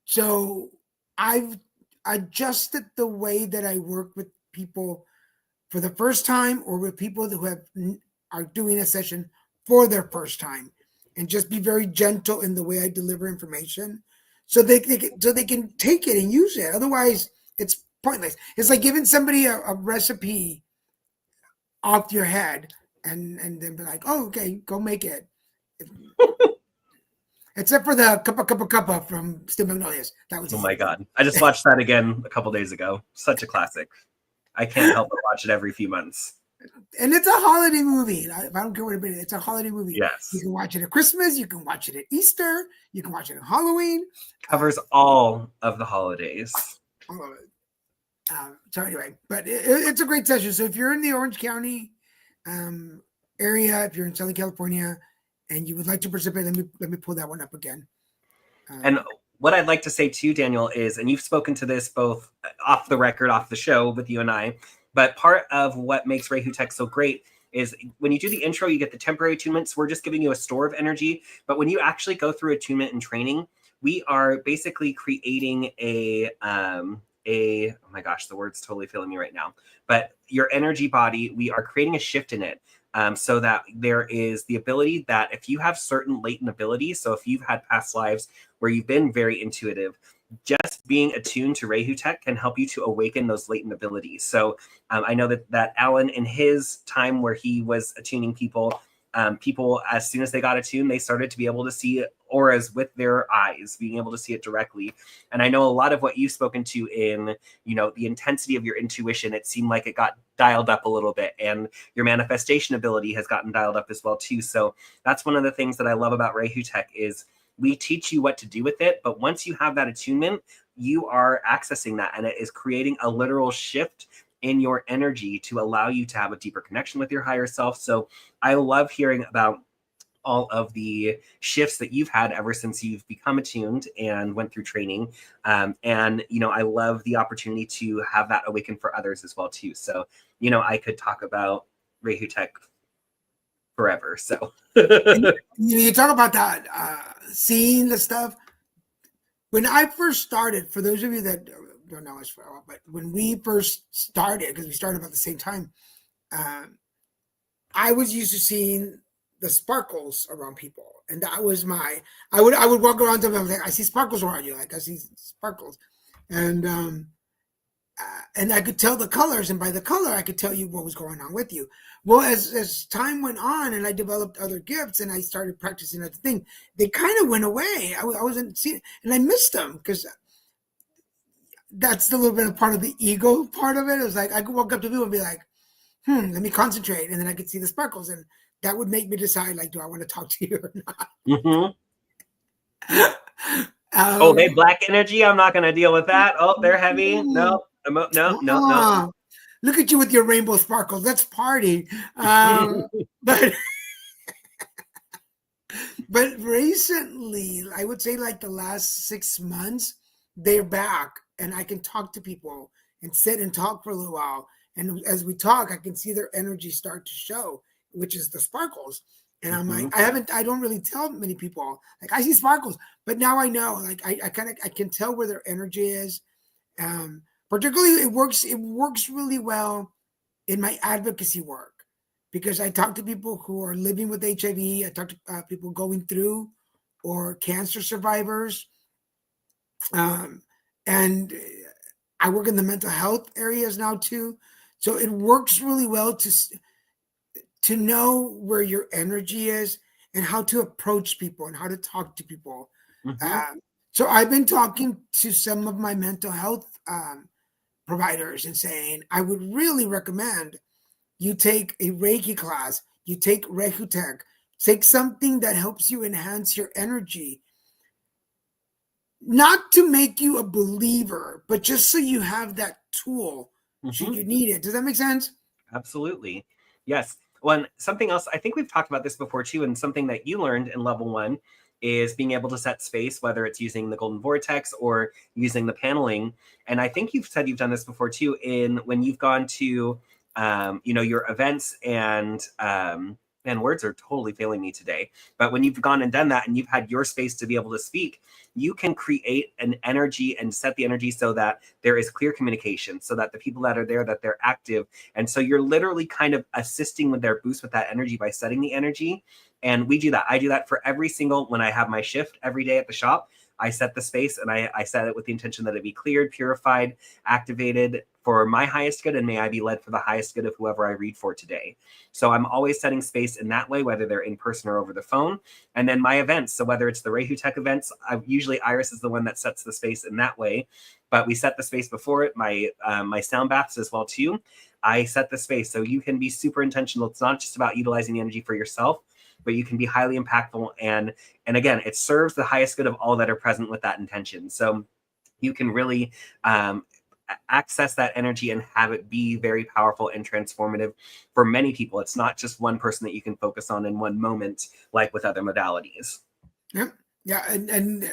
So I've adjusted the way that I work with people for the first time, or with people who are doing a session for their first time, and just be very gentle in the way I deliver information, so they can take it and use it. Otherwise, it's pointless. It's like giving somebody a recipe off your head, and then be like, oh, okay, go make it. Except for the cuppa from Steel Magnolias. That was oh my God. I just watched that again a couple days ago. Such a classic. I can't help but watch it every few months. And it's a holiday movie. I don't care what it is. It's a holiday movie. Yes. You can watch it at Christmas. You can watch it at Easter. You can watch it at Halloween. Covers all of the holidays. All of it. So anyway, but it's a great session. So if you're in the Orange County area, if you're in Southern California, and you would like to participate, let me pull that one up again. And what I'd like to say too, Daniel, is, and you've spoken to this both off the record, off the show with you and I, but part of what makes Rehutech so great is when you do the intro, you get the temporary attunements. We're just giving you a store of energy. But when you actually go through attunement and training, we are basically creating oh my gosh, the word's totally failing me right now. But your energy body, we are creating a shift in it. So that there is the ability that if you have certain latent abilities, so if you've had past lives where you've been very intuitive, just being attuned to Rehutech can help you to awaken those latent abilities. So I know that Alan, in his time where he was attuning people, as soon as they got attuned, they started to be able to see auras with their eyes, being able to see it directly. And I know a lot of what you've spoken to in, the intensity of your intuition, it seemed like it got dialed up a little bit, and your manifestation ability has gotten dialed up as well too. So that's one of the things that I love about Rehutech is we teach you what to do with it, but once you have that attunement, you are accessing that, and it is creating a literal shift in your energy to allow you to have a deeper connection with your higher self. So I love hearing about all of the shifts that you've had ever since you've become attuned and went through training. And, I love the opportunity to have that awaken for others as well too. So, I could talk about Rehutech forever. So you talk about that, seeing the stuff. When I first started, for those of you that don't know us for a while, but when we first started, because we started about the same time, I was used to seeing the sparkles around people, and that was I would walk around them and I was like, I see sparkles around you, like I see sparkles, and I could tell the colors, and by the color I could tell you what was going on with you. Well, as time went on and I developed other gifts and I started practicing other things, they kind of went away. I wasn't seeing, and I missed them, because that's a little bit of part of the ego part of it. It was like I could walk up to people and be like, let me concentrate, and then I could see the sparkles, and that would make me decide, like, do I want to talk to you or not? Oh, they black energy. I'm not going to deal with that. Oh, they're heavy. No. Look at you with your rainbow sparkles. Let's party. But recently, I would say like the last 6 months, they're back, and I can talk to people and sit and talk for a little while. And as we talk, I can see their energy start to show, which is the sparkles. And I'm like, I don't really tell many people, like, I see sparkles, but now I know, like, I can tell where their energy is. Particularly it works really well in my advocacy work, because I talk to people who are living with HIV. I talk to people going through, or cancer survivors. And I work in the mental health areas now too. So it works really well to know where your energy is and how to approach people and how to talk to people. So I've been talking to some of my mental health providers and saying, I would really recommend you take a Reiki class, you take Reiki, take something that helps you enhance your energy, not to make you a believer, but just so you have that tool should you need it. Does that make sense? Absolutely. Yes. Well, something else, I think we've talked about this before too, and something that you learned in level 1 is being able to set space, whether it's using the golden vortex or using the paneling. And I think you've said you've done this before too, in when you've gone to, your events and words are totally failing me today. But when you've gone and done that and you've had your space to be able to speak, you can create an energy and set the energy so that there is clear communication, so that the people that are there, that they're active. And so you're literally kind of assisting with their boost with that energy by setting the energy. And we do that. I do that for every single, when I have my shift every day at the shop, I set the space and I set it with the intention that it be cleared, purified, activated for my highest good, and may I be led for the highest good of whoever I read for today. So I'm always setting space in that way, whether they're in person or over the phone. And then my events, so whether it's the Reiki events, usually Iris is the one that sets the space in that way, but we set the space before it. My sound baths as well too, I set the space. So you can be super intentional. It's not just about utilizing the energy for yourself, but you can be highly impactful. And again, it serves the highest good of all that are present with that intention. So you can really access that energy and have it be very powerful and transformative for many people. It's not just one person that you can focus on in one moment, like with other modalities. Yep. Yeah. And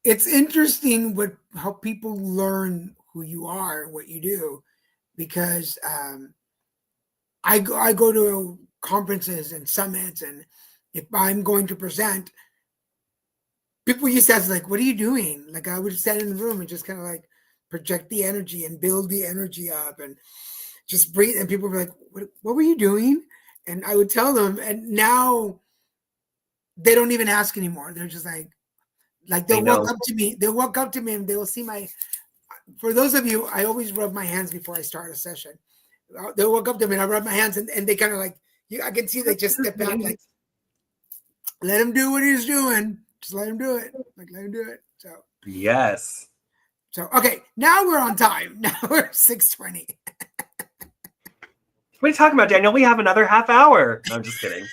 it's interesting how people learn who you are and what you do, because I go to conferences and summits, and if I'm going to present, people used to ask, like, what are you doing? Like, I would stand in the room and just kind of like project the energy and build the energy up and just breathe. And people were like, what were you doing? And I would tell them, and now they don't even ask anymore. They're just like they'll walk up to me. They'll walk up to me and they will see for those of you, I always rub my hands before I start a session. They'll walk up to me and I rub my hands, and they kind of like, I can see they just step back, like, let him do what he's doing. Just let him do it. Like, let him do it. So yes. So okay, now we're on time. Now we're 6:20. What are you talking about, Daniel? We have another half hour. No, I'm just kidding.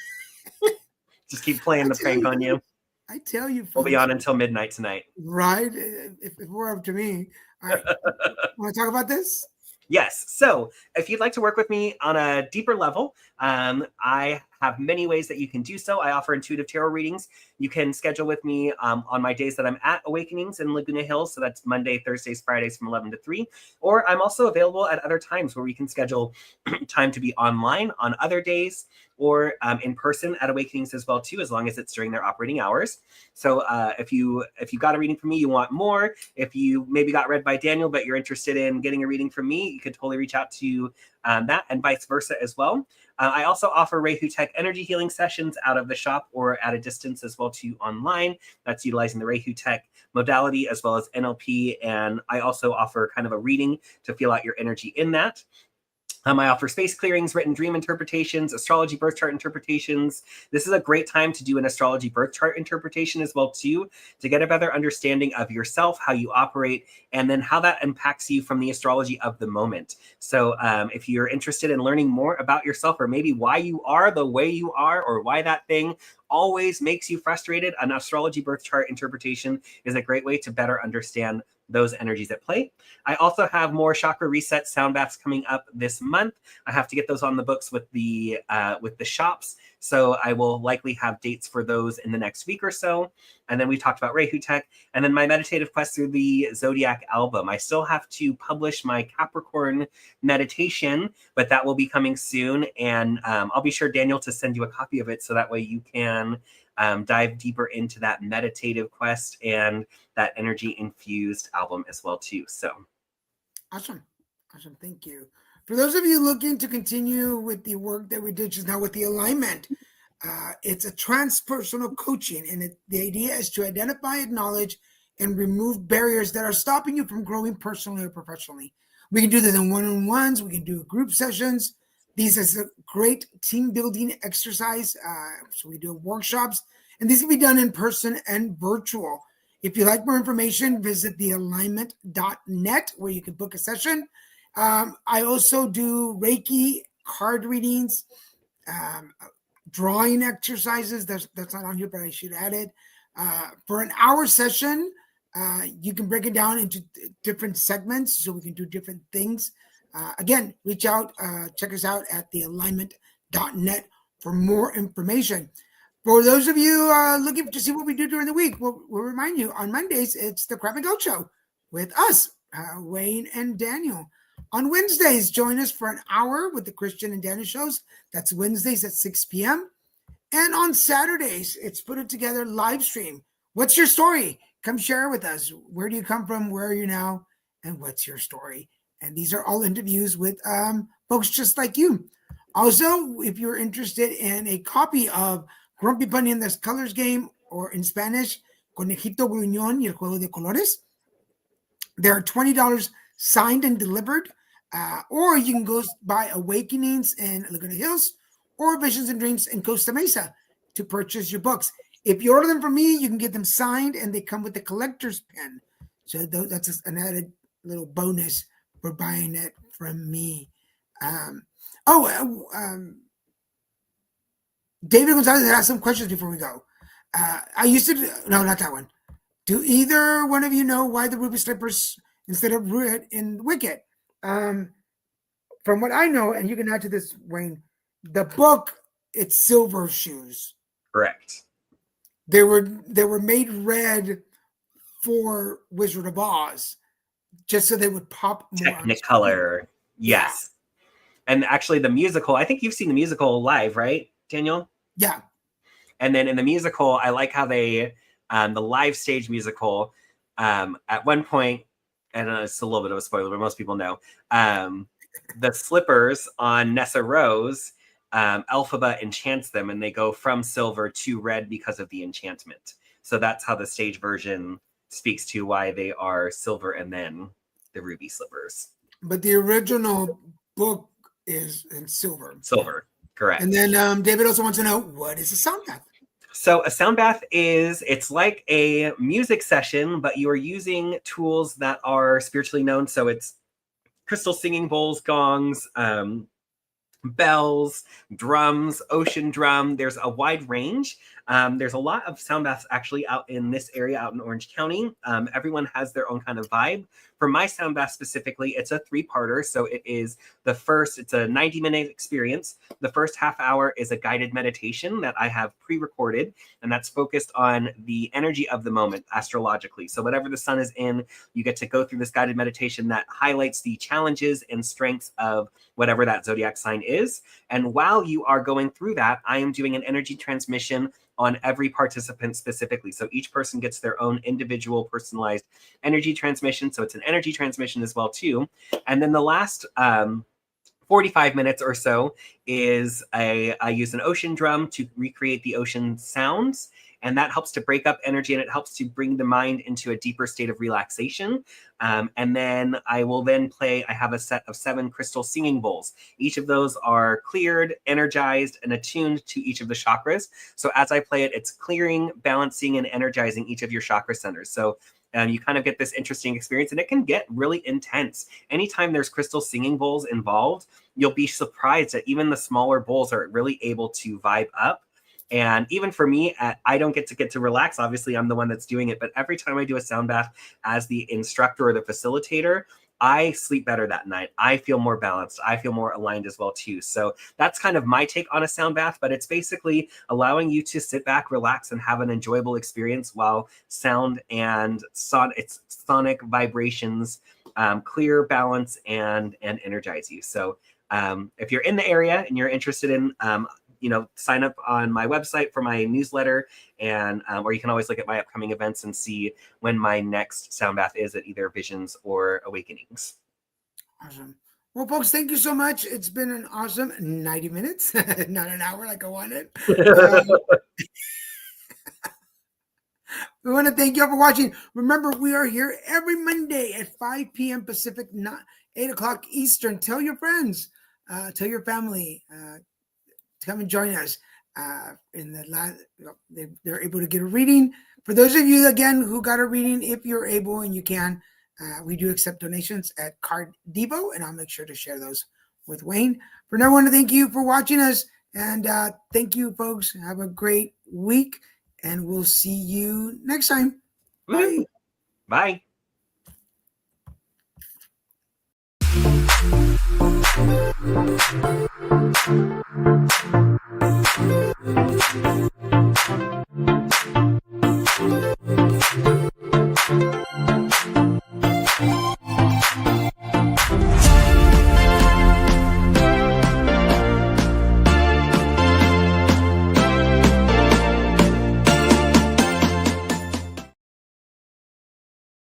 Just keep playing the prank on you. I tell you, folks, we'll be on until midnight tonight. Right? If it were up to me. All right. Want to talk about this? Yes. So if you'd like to work with me on a deeper level, I have many ways that you can do so. I offer intuitive tarot readings. You can schedule with me on my days that I'm at Awakenings in Laguna Hills. So that's Monday, Thursdays, Fridays from 11 to 3. Or I'm also available at other times where we can schedule time to be online on other days, or in person at Awakenings as well too, as long as it's during their operating hours. So if you got a reading from me, you want more, if you maybe got read by Daniel, but you're interested in getting a reading from me, you could totally reach out to that, and vice versa as well. I also offer Reiki energy healing sessions out of the shop or at a distance as well too online. That's utilizing the Reiki modality as well as NLP. And I also offer kind of a reading to feel out your energy in that. I offer space clearings, written dream interpretations, astrology birth chart interpretations. This is a great time to do an astrology birth chart interpretation as well too, to get a better understanding of yourself, how you operate, and then how that impacts you from the astrology of the moment. So if you're interested in learning more about yourself, or maybe why you are the way you are, or why that thing always makes you frustrated, an astrology birth chart interpretation is a great way to better understand those energies at play. I also have more chakra reset sound baths coming up this month. I have to get those on the books with the shops, so I will likely have dates for those in the next week or so. And then we talked about Reiki, and then my meditative quest through the Zodiac album. I still have to publish my Capricorn meditation, but that will be coming soon, and I'll be sure, Daniel, to send you a copy of it so that way you can dive deeper into that meditative quest and that energy infused album as well too. So awesome. Thank you. For those of you looking to continue with the work that we did just now with the alignment, it's a transpersonal coaching, and the idea is to identify, acknowledge, and remove barriers that are stopping you from growing personally or professionally. We can do this in one-on-ones. We can do group sessions. These is a great team building exercise. So we do workshops, and these can be done in person and virtual. If you'd like more information, visit thealignment.net where you can book a session. I also do Reiki, card readings, drawing exercises. That's not on here, but I should add it. For an hour session, you can break it down into different segments so we can do different things. Again, reach out, check us out at thealignment.net for more information. For those of you looking to see what we do during the week, we'll remind you on Mondays, it's the Crab and Goat Show with us, Wayne and Daniel. On Wednesdays, join us for an hour with the Christian and Daniel shows. That's Wednesdays at 6 p.m. And on Saturdays, it's put it together live stream. What's your story? Come share with us. Where do you come from? Where are you now? And what's your story? And these are all interviews with folks just like you. Also, if you're interested in a copy of Grumpy Bunny and the Colors Game, or in Spanish, Conejito Gruñón y el Juego de Colores, they're $20 signed and delivered. Or you can go buy Awakenings in Laguna Hills or Visions and Dreams in Costa Mesa to purchase your books. If you order them from me, you can get them signed and they come with the collector's pen. So that's an added little bonus for buying it from me. David Gonzalez asked some questions before we go. No, not that one. Do either one of you know why the ruby slippers instead of red in Wicked? From what I know, and you can add to this, Wayne, the book, it's silver shoes. Correct. They were made red for Wizard of Oz, just so they would pop more. Technicolor, yes. Yeah. And actually, the musical, I think you've seen the musical live, right, Daniel? Yeah. And then in the musical, I like how they, the live stage musical, at one point, and it's a little bit of a spoiler, but most people know, the slippers on Nessa Rose, Elphaba enchants them, and they go from silver to red because of the enchantment. So that's how the stage version speaks to why they are silver and then the ruby slippers. But the original book is in silver. Silver, correct. And then David also wants to know, what is a sound bath? So a sound bath it's like a music session, but you are using tools that are spiritually known. So it's crystal singing bowls, gongs, bells, drums, ocean drum. There's a wide range. There's a lot of sound baths actually out in this area, out in Orange County. Everyone has their own kind of vibe. For my sound bath specifically, it's a 3-parter. So it's a 90-minute experience. The first half hour is a guided meditation that I have pre-recorded, and that's focused on the energy of the moment astrologically. So whatever the sun is in, you get to go through this guided meditation that highlights the challenges and strengths of whatever that zodiac sign is. And while you are going through that, I am doing an energy transmission on every participant specifically. So each person gets their own individual personalized energy transmission. So it's an energy transmission as well too. And then the last 45 minutes or so is I use an ocean drum to recreate the ocean sounds. And that helps to break up energy, and it helps to bring the mind into a deeper state of relaxation. And then I have a set of 7 crystal singing bowls. Each of those are cleared, energized, and attuned to each of the chakras. So as I play it, it's clearing, balancing, and energizing each of your chakra centers. So you kind of get this interesting experience, and it can get really intense. Anytime there's crystal singing bowls involved, you'll be surprised that even the smaller bowls are really able to vibe up. And even for me, I don't get to relax. Obviously, I'm the one that's doing it. But every time I do a sound bath as the instructor or the facilitator, I sleep better that night. I feel more balanced. I feel more aligned as well, too. So that's kind of my take on a sound bath. But it's basically allowing you to sit back, relax, and have an enjoyable experience while sound and sonic vibrations clear, balance, and energize you. So if you're in the area and you're interested in sign up on my website for my newsletter, and or you can always look at my upcoming events and see when my next sound bath is at either Visions or Awakenings. Awesome. Well, folks, thank you so much. It's been an awesome 90 minutes, not an hour like I wanted. We want to thank you all for watching. Remember, we are here every Monday at 5 p.m. Pacific, 8 o'clock Eastern. Tell your friends, tell your family, come and join us. in the last, they're able to get a reading. For those of you again who got a reading, if you're able and you can, we do accept donations at Card Depot, and I'll make sure to share those with Wayne. For now, I want to thank you for watching us, and thank you, folks. Have a great week, and we'll see you next time. Bye. Bye.